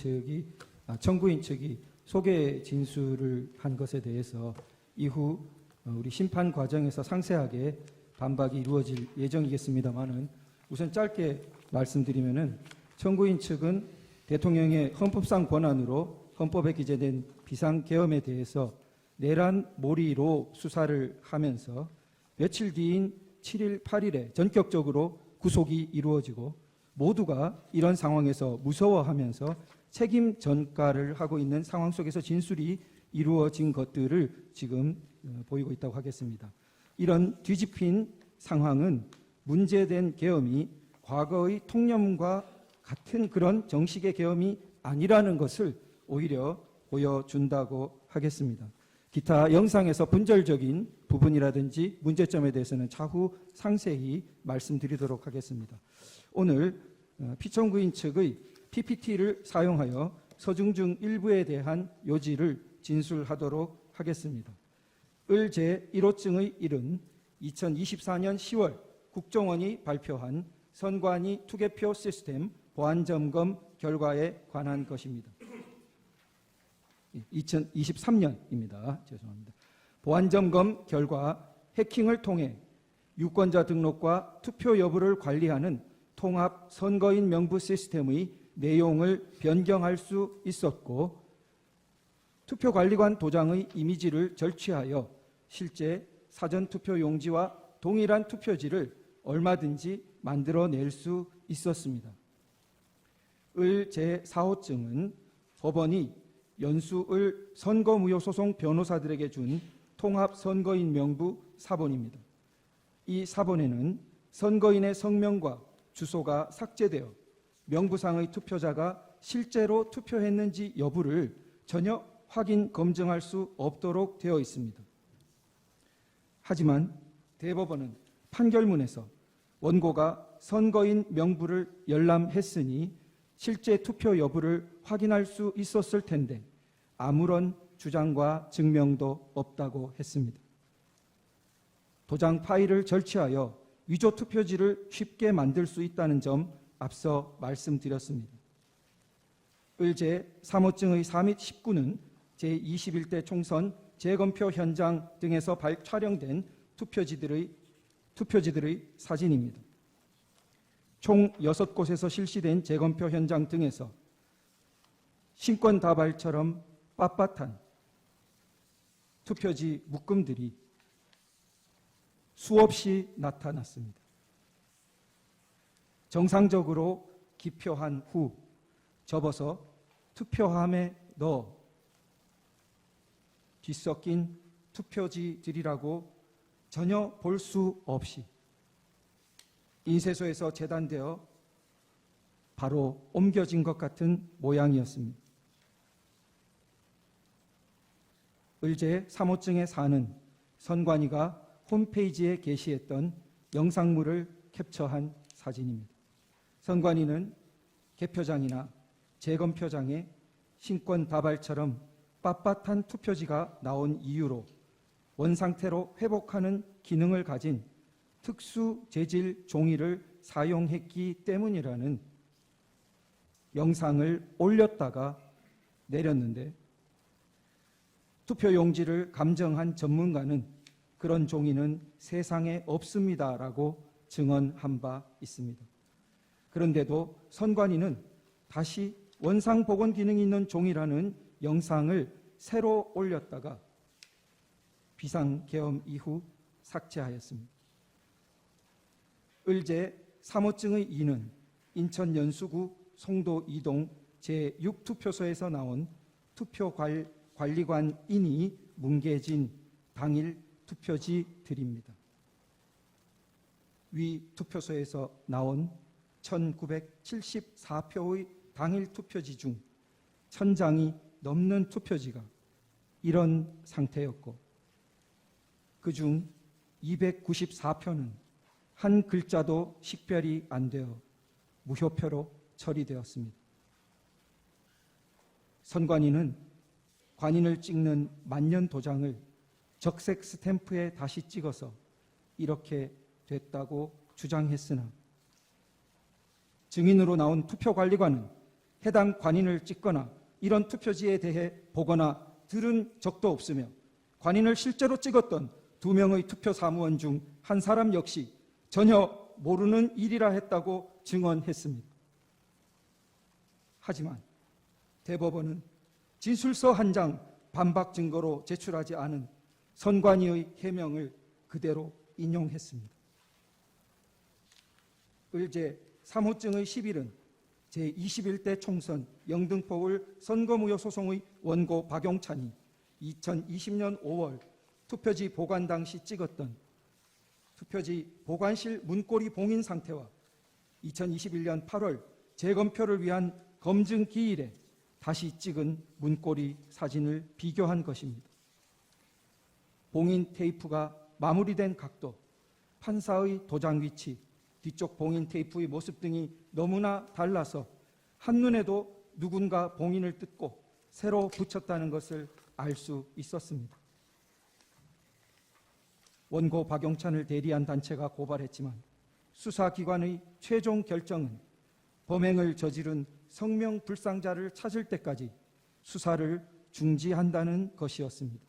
청구인 측이 소개 진술을 한 것에 대해서 이후 우리 심판 과정에서 상세하게 반박이 이루어질 예정이겠습니다만은 우선 짧게 말씀드리면은 청구인 측은 대통령의 헌법상 권한으로 헌법에 기재된 비상계엄에 대해서 내란몰이로 수사를 하면서 며칠 뒤인 7일, 8일에 전격적으로 구속이 이루어지고 모두가 이런 상황에서 무서워하면서 책임 전가를 하고 있는 상황 속에서 진술이 이루어진 것들을 지금 보이고 있다고 하겠습니다. 이런 뒤집힌 상황은 문제된 계엄이 과거의 통념과 같은 그런 정식의 계엄이 아니라는 것을 오히려 보여준다고 하겠습니다. 기타 영상에서 분절적인 부분이라든지 문제점에 대해서는 차후 상세히 말씀드리도록 하겠습니다. 오늘 피청구인 측의 PPT를 사용하여 서중 중 일부에 대한 요지를 진술하도록 하겠습니다. 을 제1호증의 1은 2024년 10월 국정원이 발표한 선관위 투개표 시스템 보안점검 결과에 관한 것입니다. 2023년입니다. 죄송합니다. 보안점검 결과 해킹을 통해 유권자 등록과 투표 여부를 관리하는 통합 선거인 명부 시스템의 내용을 변경할 수 있었고, 투표관리관 도장의 이미지를 절취하여 실제 사전투표 용지와 동일한 투표지를 얼마든지 만들어낼 수 있었습니다. 을 제4호증은 법원이 연수을 선거무효소송 변호사들에게 준 통합선거인 명부 사본입니다. 이 사본에는 선거인의 성명과 주소가 삭제되어 명부상의 투표자가 실제로 투표했는지 여부를 전혀 확인, 검증할 수 없도록 되어 있습니다. 하지만 대법원은 판결문에서 원고가 선거인 명부를 열람했으니 실제 투표 여부를 확인할 수 있었을 텐데 아무런 주장과 증명도 없다고 했습니다. 도장 파일을 절취하여 위조 투표지를 쉽게 만들 수 있다는 점 앞서 말씀드렸습니다. 을제 3호증의 4 및 19는 제21대 총선 재검표 현장 등에서 촬영된 투표지들의 사진입니다. 총 6곳에서 실시된 재검표 현장 등에서 신권다발처럼 빳빳한 투표지 묶음들이 수없이 나타났습니다. 정상적으로 기표한 후 접어서 투표함에 넣어 뒤섞인 투표지들이라고 전혀 볼 수 없이 인쇄소에서 재단되어 바로 옮겨진 것 같은 모양이었습니다. 을제 3호증의 4는 선관위가 홈페이지에 게시했던 영상물을 캡처한 사진입니다. 선관위는 개표장이나 재검표장에 신권다발처럼 빳빳한 투표지가 나온 이유로 원상태로 회복하는 기능을 가진 특수 재질 종이를 사용했기 때문이라는 영상을 올렸다가 내렸는데, 투표용지를 감정한 전문가는 그런 종이는 세상에 없습니다라고 증언한 바 있습니다. 그런데도 선관위는 다시 원상복원 기능이 있는 종이라는 영상을 새로 올렸다가 비상계엄 이후 삭제하였습니다. 을제 3호증의 2는 인천 연수구 송도 2동 제6투표소에서 나온 투표관리관인이 뭉개진 당일 투표지들입니다. 위 투표소에서 나온 1974표의 당일 투표지 중 1000장이 넘는 투표지가 이런 상태였고, 그중 294표는 한 글자도 식별이 안 되어 무효표로 처리되었습니다. 선관위는 관인을 찍는 만년 도장을 적색 스탬프에 다시 찍어서 이렇게 됐다고 주장했으나 증인으로 나온 투표관리관은 해당 관인을 찍거나 이런 투표지에 대해 보거나 들은 적도 없으며 관인을 실제로 찍었던 2명의 투표사무원 중 한 사람 역시 전혀 모르는 일이라 했다고 증언했습니다. 하지만 대법원은 진술서 한 장 반박 증거로 제출하지 않은 선관위의 해명을 그대로 인용했습니다. 을제 3호증의 11은 제21대 총선 영등포을 선거무효 소송의 원고 박용찬이 2020년 5월 투표지 보관 당시 찍었던 투표지 보관실 문고리 봉인 상태와 2021년 8월 재검표를 위한 검증 기일에 다시 찍은 문고리 사진을 비교한 것입니다. 봉인 테이프가 마무리된 각도, 판사의 도장 위치, 뒤쪽 봉인 테이프의 모습 등이 너무나 달라서 한눈에도 누군가 봉인을 뜯고 새로 붙였다는 것을 알 수 있었습니다. 원고 박용찬을 대리한 단체가 고발했지만 수사기관의 최종 결정은 범행을 저지른 성명불상자를 찾을 때까지 수사를 중지한다는 것이었습니다.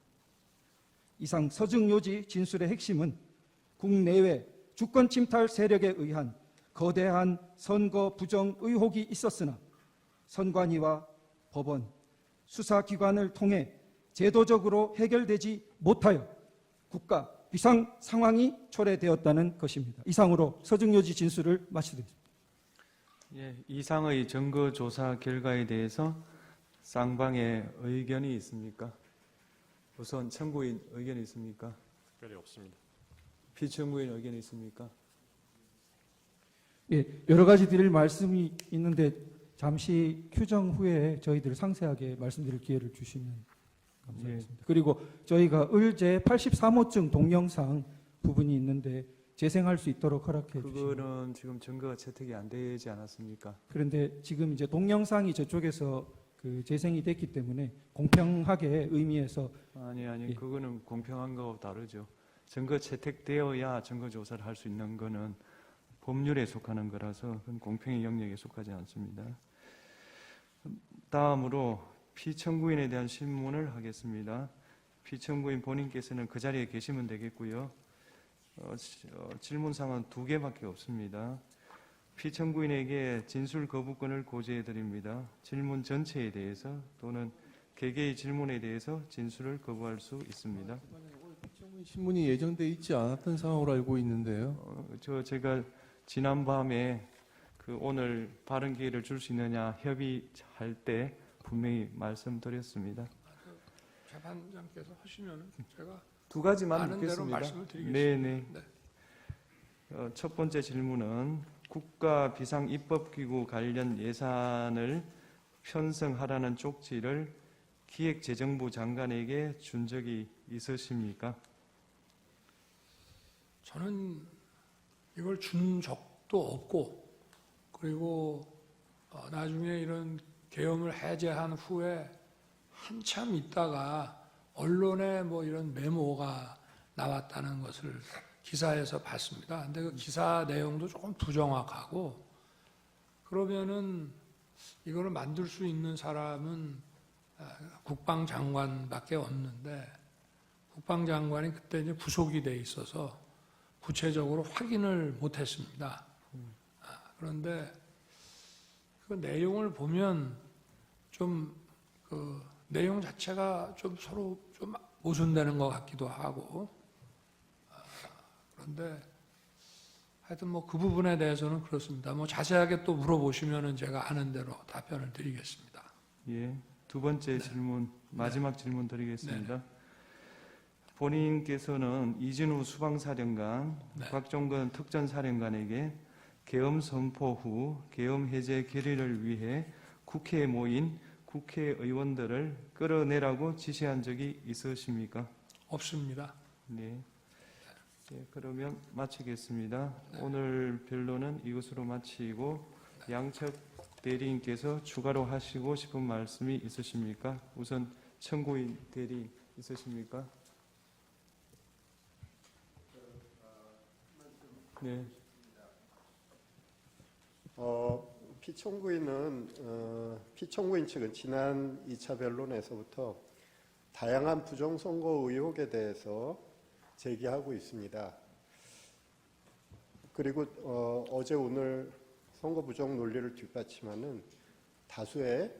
이상 서증요지 진술의 핵심은 국내외 주권 침탈 세력에 의한 거대한 선거 부정 의혹이 있었으나 선관위와 법원, 수사기관을 통해 제도적으로 해결되지 못하여 국가 비상 상황이 초래되었다는 것입니다. 이상으로 서증요지 진술을 마치겠습니다.
예, 이상의 증거 조사 결과에 대해서 쌍방의 의견이 있습니까? 우선 청구인 의견이 있습니까?
특별히 없습니다.
피청구인 의견이 있습니까?
예, 여러 가지 드릴 말씀이 있는데 잠시 휴정 후에 저희들 상세하게 말씀드릴 기회를 주시면 감사하겠습니다. 그리고 저희가 의제 83호증 동영상 부분이 있는데 재생할 수 있도록 허락해 주시면.
그거는 지금 증거가 채택이 안 되지 않았습니까?
그런데 지금 이제 동영상이 저쪽에서 그 재생이 됐기 때문에 공평하게 의미에서
아니
예.
그거는 공평한 거하고 다르죠. 증거 채택되어야 증거 조사를 할 수 있는 거는 법률에 속하는 거라서 그건 공평의 영역에 속하지 않습니다. 다음으로 피청구인에 대한 신문을 하겠습니다. 피청구인 본인께서는 그 자리에 계시면 되겠고요. 질문사항은 2개밖에 없습니다. 피청구인에게 진술 거부권을 고지해 드립니다. 질문 전체에 대해서 또는 개개의 질문에 대해서 진술을 거부할 수 있습니다.
신문이 예정돼 있지 않았던 상황으로 알고 있는데요.
제가 지난밤에 그 오늘 발언 기회를 줄 수 있느냐 협의할 때 분명히 말씀드렸습니다.
재판장께서 하시면 제가
2가지만
아는 대로
묻겠습니다.
말씀을 드리겠습니다.
네네.
네.
첫 번째 질문은 국가 비상 입법기구 관련 예산을 편성하라는 쪽지를 기획재정부 장관에게 준 적이 있으십니까?
저는 이걸 준 적도 없고, 그리고 나중에 이런 계엄을 해제한 후에 한참 있다가 언론에 뭐 이런 메모가 나왔다는 것을 기사에서 봤습니다. 근데 그 기사 내용도 조금 부정확하고, 그러면은 이거를 만들 수 있는 사람은 국방장관밖에 없는데, 국방장관이 그때 이제 부속이 돼 있어서 구체적으로 확인을 못했습니다. 그런데 그 내용을 보면 좀 그 내용 자체가 좀 서로 좀 모순되는 것 같기도 하고, 그런데 하여튼 뭐 그 부분에 대해서는 그렇습니다. 뭐 자세하게 또 물어보시면은 제가 아는 대로 답변을 드리겠습니다.
예. 2번째 질문, 마지막 질문 드리겠습니다. 본인께서는 이진우 수방사령관,
네.
곽종건 특전사령관에게 계엄 선포 후 계엄 해제 결의를 위해 국회에 모인 국회의원들을 끌어내라고 지시한 적이 있으십니까?
없습니다.
네. 예, 그러면 마치겠습니다. 오늘 변론은 이것으로 마치고 양측 대리인께서 추가로 하시고 싶은 말씀이 있으십니까? 우선 청구인 대리인 있으십니까? 네.
피청구인 측은 지난 2차 변론에서부터 다양한 부정선거 의혹에 대해서 제기하고 있습니다. 그리고 어제 오늘 선거 부정 논리를 뒷받침하는 다수의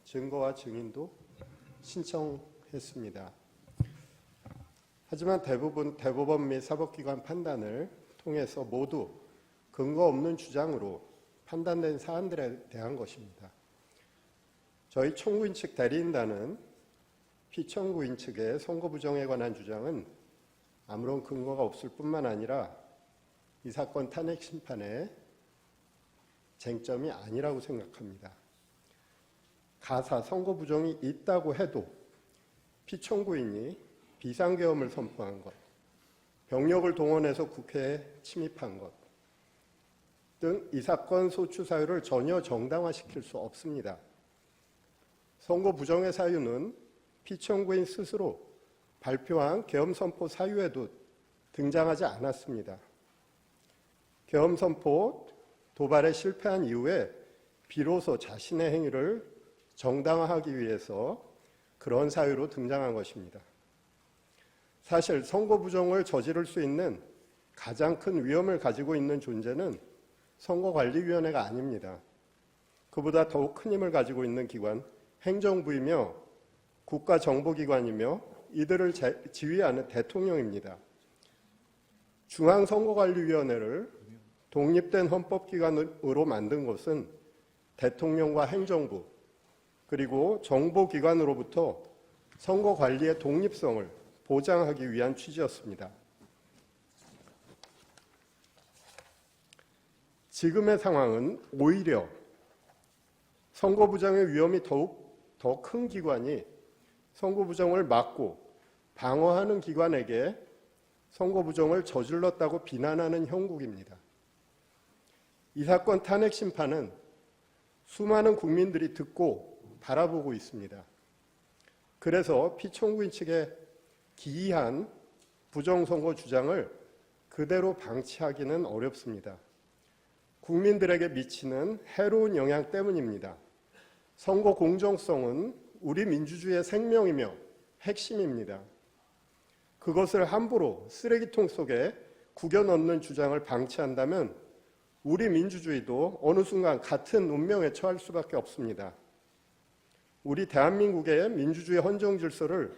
증거와 증인도 신청했습니다. 하지만 대법원 및 사법기관 판단을 통해서 모두 근거 없는 주장으로 판단된 사안들에 대한 것입니다. 저희 청구인 측 대리인단은 피청구인 측의 선거 부정에 관한 주장은 아무런 근거가 없을 뿐만 아니라 이 사건 탄핵 심판의 쟁점이 아니라고 생각합니다. 가사 선거 부정이 있다고 해도 피청구인이 비상계엄을 선포한 것, 병력을 동원해서 국회에 침입한 것 등 이 사건 소추 사유를 전혀 정당화시킬 수 없습니다. 선거 부정의 사유는 피청구인 스스로 발표한 계엄 선포 사유에도 등장하지 않았습니다. 계엄 선포 도발에 실패한 이후에 비로소 자신의 행위를 정당화하기 위해서 그런 사유로 등장한 것입니다. 사실 선거 부정을 저지를 수 있는 가장 큰 위험을 가지고 있는 존재는 선거관리위원회가 아닙니다. 그보다 더욱 큰 힘을 가지고 있는 기관, 행정부이며 국가정보기관이며 이들을 지휘하는 대통령입니다. 중앙선거관리위원회를 독립된 헌법기관으로 만든 것은 대통령과 행정부 그리고 정보기관으로부터 선거관리의 독립성을 보장하기 위한 취지였습니다. 지금의 상황은 오히려 선거 부정의 위험이 더욱 더 큰 기관이 선거 부정을 막고 방어하는 기관에게 선거 부정을 저질렀다고 비난하는 형국입니다. 이 사건 탄핵 심판은 수많은 국민들이 듣고 바라보고 있습니다. 그래서 피청구인 측의 기이한 부정선거 주장을 그대로 방치하기는 어렵습니다. 국민들에게 미치는 해로운 영향 때문입니다. 선거 공정성은 우리 민주주의의 생명이며 핵심입니다. 그것을 함부로 쓰레기통 속에 구겨 넣는 주장을 방치한다면 우리 민주주의도 어느 순간 같은 운명에 처할 수밖에 없습니다. 우리 대한민국의 민주주의 헌정 질서를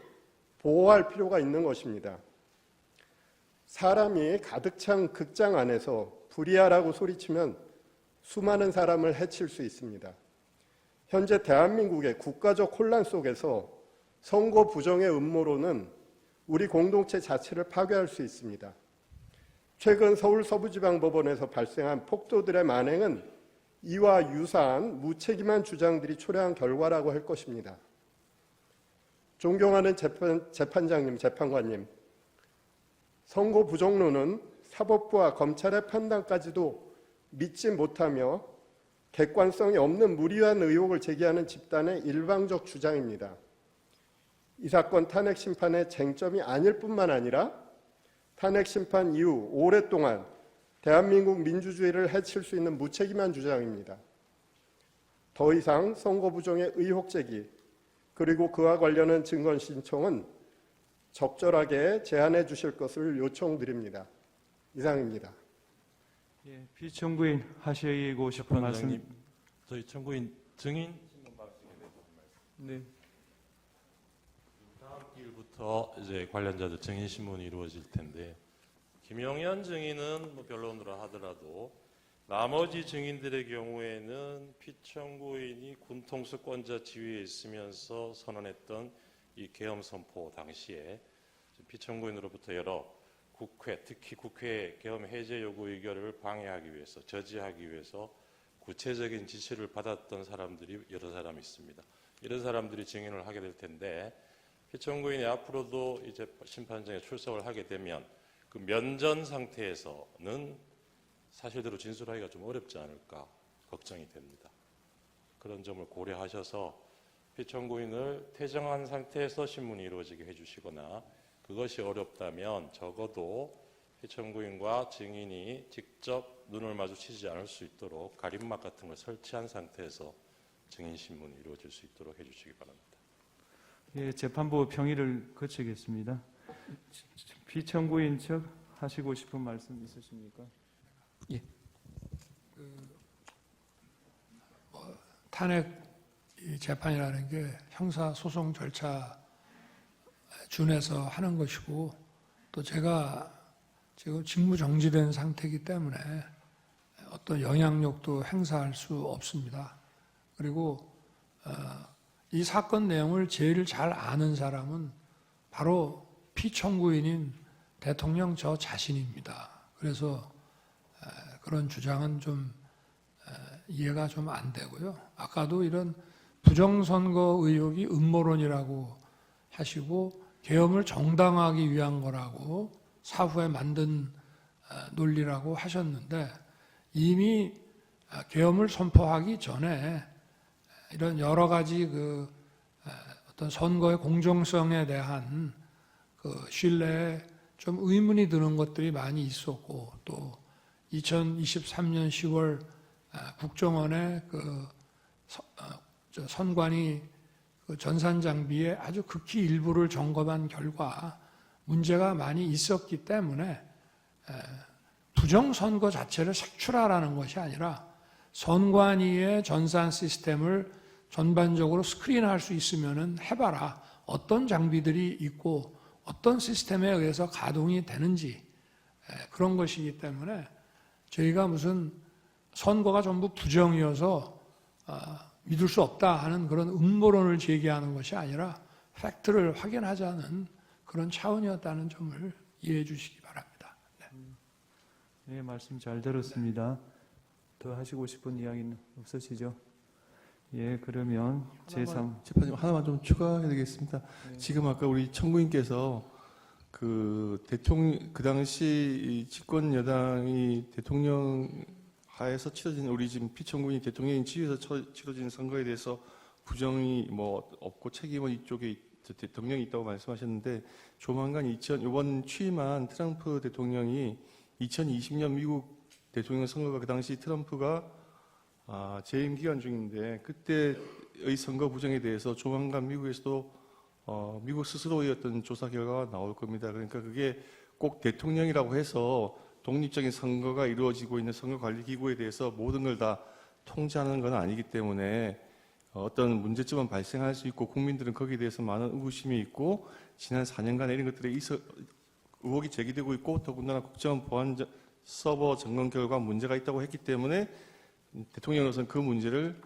보호할 필요가 있는 것입니다. 사람이 가득 찬 극장 안에서 불이야라고 소리치면 수많은 사람을 해칠 수 있습니다. 현재 대한민국의 국가적 혼란 속에서 선거 부정의 음모론은 우리 공동체 자체를 파괴할 수 있습니다. 최근 서울 서부지방법원에서 발생한 폭도들의 만행은 이와 유사한 무책임한 주장들이 초래한 결과라고 할 것입니다. 존경하는 재판장님, 재판관님, 선거 부정론은 사법부와 검찰의 판단까지도 믿지 못하며 객관성이 없는 무리한 의혹을 제기하는 집단의 일방적 주장입니다. 이 사건 탄핵 심판의 쟁점이 아닐 뿐만 아니라 탄핵 심판 이후 오랫동안 대한민국 민주주의를 해칠 수 있는 무책임한 주장입니다. 더 이상 선거 부정의 의혹 제기 그리고 그와 관련한 증거 신청은 적절하게 제한해 주실 것을 요청드립니다. 이상입니다.
예, 피청구인 하시고 싶은 말씀.
재판장님, 저희 청구인 증인
네.
다음 기일부터 이제 관련자들 증인 신문이 이루어질 텐데 김영현 증인은 뭐 변론으로 하더라도 나머지 증인들의 경우에는 피청구인이 군통수권자 지위에 있으면서 선언했던 이 계엄 선포 당시에 피청구인으로부터 여러 국회, 특히 국회 계엄 해제 요구 의결을 방해하기 위해서, 저지하기 위해서 구체적인 지시를 받았던 사람들이 여러 사람 있습니다. 이런 사람들이 증인을 하게 될 텐데 피청구인이 앞으로도 이제 심판정에 출석을 하게 되면 그 면전 상태에서는 사실대로 진술하기가 좀 어렵지 않을까 걱정이 됩니다. 그런 점을 고려하셔서 피청구인을 퇴정한 상태에서 신문이 이루어지게 해주시거나 그것이 어렵다면 적어도 피청구인과 증인이 직접 눈을 마주치지 않을 수 있도록 가림막 같은 걸 설치한 상태에서 증인 신문이 이루어질 수 있도록 해주시기 바랍니다.
예, 재판부 평의를 거치겠습니다. 피청구인 측 하시고 싶은 말씀 있으십니까?
탄핵 이 재판이라는 게 형사 소송 절차 준해서 하는 것이고 또 제가 지금 직무 정지된 상태이기 때문에 어떤 영향력도 행사할 수 없습니다. 그리고 이 사건 내용을 제일 잘 아는 사람은 바로 피청구인인 대통령 저 자신입니다. 그래서 그런 주장은 좀 이해가 좀 안 되고요. 아까도 이런 부정선거 의혹이 음모론이라고 하시고 계엄을 정당화하기 위한 거라고 사후에 만든 논리라고 하셨는데 이미 계엄을 선포하기 전에 이런 여러 가지 어떤 선거의 공정성에 대한 신뢰에 좀 의문이 드는 것들이 많이 있었고 또 2023년 10월 국정원의 선관위 그 전산 장비의 아주 극히 일부를 점검한 결과 문제가 많이 있었기 때문에 부정선거 자체를 색출하라는 것이 아니라 선관위의 전산 시스템을 전반적으로 스크린할 수 있으면 해봐라. 어떤 장비들이 있고 어떤 시스템에 의해서 가동이 되는지 그런 것이기 때문에 저희가 무슨 선거가 전부 부정이어서 믿을 수 없다 하는 그런 음모론을 제기하는 것이 아니라 팩트를 확인하자는 그런 차원이었다는 점을 이해해 주시기 바랍니다.
네, 말씀 잘 들었습니다. 더 하시고 싶은 이야기는 없으시죠? 예, 그러면 제3
재판님 하나만 좀 추가해야 되겠습니다. 지금 아까 우리 청구인께서 그 당시 이 집권 여당이 대통령 하에서 치러진 우리 지금 피청구인 대통령이 지휘해서 치러진 선거에 대해서 부정이 뭐 없고 책임은 이쪽에 대통령이 있다고 말씀하셨는데 조만간 이번 취임한 트럼프 대통령이 2020년 미국 대통령 선거가 그 당시 트럼프가 재임 기간 중인데 그때의 선거 부정에 대해서 조만간 미국에서도 미국 스스로의 어떤 조사 결과가 나올 겁니다. 그러니까 그게 꼭 대통령이라고 해서 독립적인 선거가 이루어지고 있는 선거관리기구에 대해서 모든 걸 다 통제하는 건 아니기 때문에 어떤 문제점은 발생할 수 있고 국민들은 거기에 대해서 많은 의구심이 있고 지난 4년간 이런 것들에 의혹이 제기되고 있고 더군다나 국정원 보안 서버 점검 결과 문제가 있다고 했기 때문에 대통령으로서는 그 문제를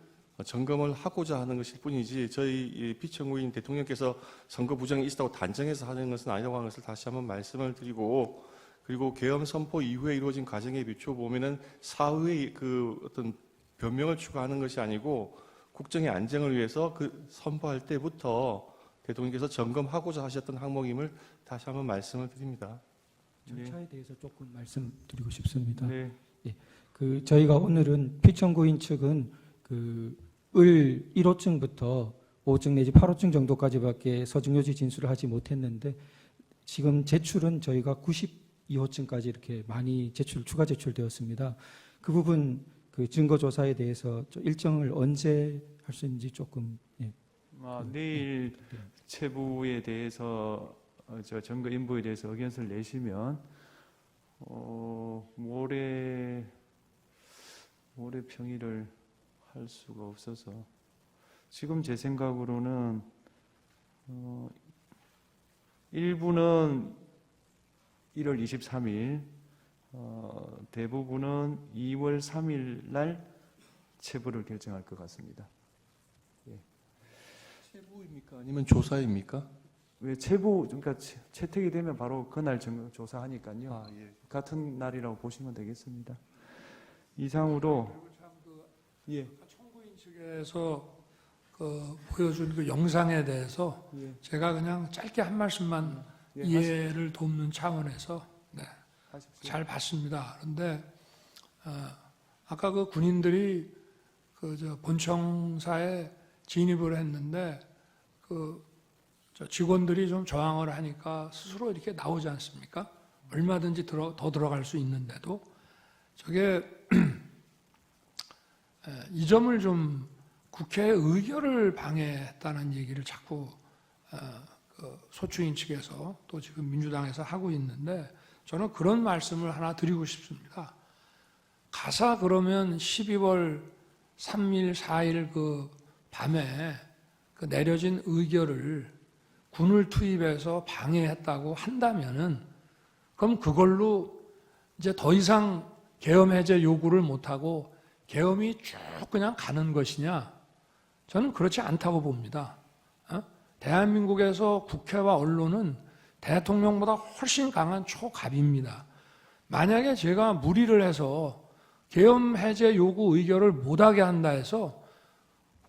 점검을 하고자 하는 것일 뿐이지 저희 피청구인 대통령께서 선거 부정이 있었다고 단정해서 하는 것은 아니라고 하는 것을 다시 한번 말씀을 드리고 그리고 계엄 선포 이후에 이루어진 과정에 비춰보면은 사후에 그 어떤 변명을 추가하는 것이 아니고 국정의 안정을 위해서 그 선포할 때부터 대통령께서 점검하고자 하셨던 항목임을 다시 한번 말씀을 드립니다.
절차에 대해서 조금 말씀드리고 싶습니다.
네.
그 저희가 오늘은 피청구인 측은 을 1호증부터 5호증 내지 8호증 정도까지밖에 서중요지 진술을 하지 못했는데 지금 제출은 저희가 92호증까지 이렇게 많이 추가 제출되었습니다. 그 부분 그 증거 조사에 대해서 일정을 언제 할 수 있는지 조금
내일 체부에 대해서 저 증거 인부에 대해서 의견서를 내시면 모레 평일을 할 수가 없어서 지금 제 생각으로는 일부는 1월 23일 대부분은 2월 3일 날 체부를 결정할 것 같습니다.
체부입니까? 아니면 조사입니까?
왜 체부 그러니까 채택이 되면 바로 그날 조사하니까요.
예.
같은 날이라고 보시면 되겠습니다. 이상으로 예.
청구인 측에서 보여준 그 영상에 대해서
예.
제가 그냥 짧게 한 말씀만 이해를 돕는 차원에서
하십시오.
잘 봤습니다. 그런데 아까 그 군인들이 본청사에 진입을 했는데 저 직원들이 좀 저항을 하니까 스스로 이렇게 나오지 않습니까? 얼마든지 더 들어갈 수 있는데도 저게 이 점을 좀 국회의 의결을 방해했다는 얘기를 자꾸 소추인 측에서 또 지금 민주당에서 하고 있는데 저는 그런 말씀을 하나 드리고 싶습니다. 가사 그러면 12월 3일, 4일 그 밤에 그 내려진 의결을 군을 투입해서 방해했다고 한다면은 그럼 그걸로 이제 더 이상 계엄 해제 요구를 못하고 계엄이 쭉 그냥 가는 것이냐? 저는 그렇지 않다고 봅니다. 대한민국에서 국회와 언론은 대통령보다 훨씬 강한 초갑입니다. 만약에 제가 무리를 해서 계엄 해제 요구 의결을 못하게 한다 해서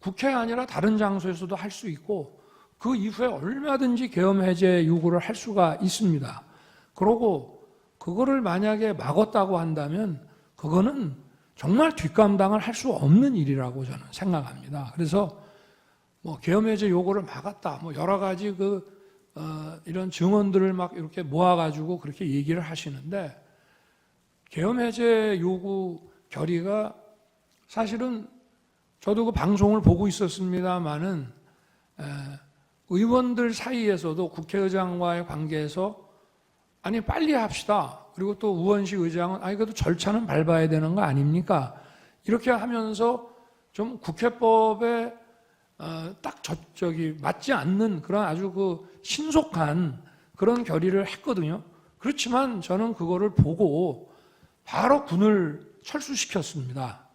국회 아니라 다른 장소에서도 할 수 있고 그 이후에 얼마든지 계엄 해제 요구를 할 수가 있습니다. 그러고 그거를 만약에 막았다고 한다면 그거는 정말 뒷감당을 할 수 없는 일이라고 저는 생각합니다. 그래서 계엄 해제 요구를 막았다, 여러 가지 이런 증언들을 막 이렇게 모아가지고 그렇게 얘기를 하시는데 계엄 해제 요구 결의가 사실은 저도 그 방송을 보고 있었습니다마는 의원들 사이에서도 국회의장과의 관계에서 아니 빨리 합시다. 그리고 또 우원식 의장은 아니 그래도 절차는 밟아야 되는 거 아닙니까? 이렇게 하면서 좀 국회법에 딱 저기 맞지 않는 그런 아주 그 신속한 그런 결의를 했거든요. 그렇지만 저는 그거를 보고 바로 군을 철수시켰습니다.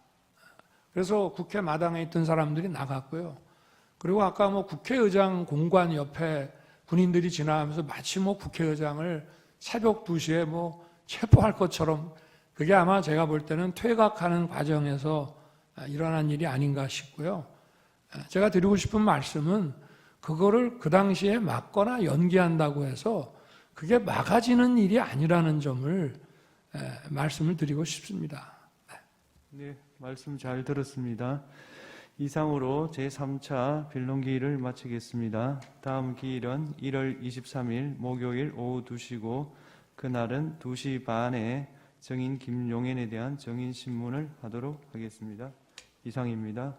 그래서 국회 마당에 있던 사람들이 나갔고요. 그리고 아까 뭐 국회의장 공관 옆에 군인들이 지나가면서 마치 뭐 국회의장을 새벽 2시에 뭐 체포할 것처럼 그게 아마 제가 볼 때는 퇴각하는 과정에서 일어난 일이 아닌가 싶고요. 제가 드리고 싶은 말씀은 그거를 그 당시에 막거나 연기한다고 해서 그게 막아지는 일이 아니라는 점을 말씀을 드리고 싶습니다.
네, 말씀 잘 들었습니다. 이상으로 제3차 변론기일을 마치겠습니다. 다음 기일은 1월 23일 목요일 오후 2시고 그날은 2시 반에 정인 김용현에 대한 정인신문을 하도록 하겠습니다. 이상입니다.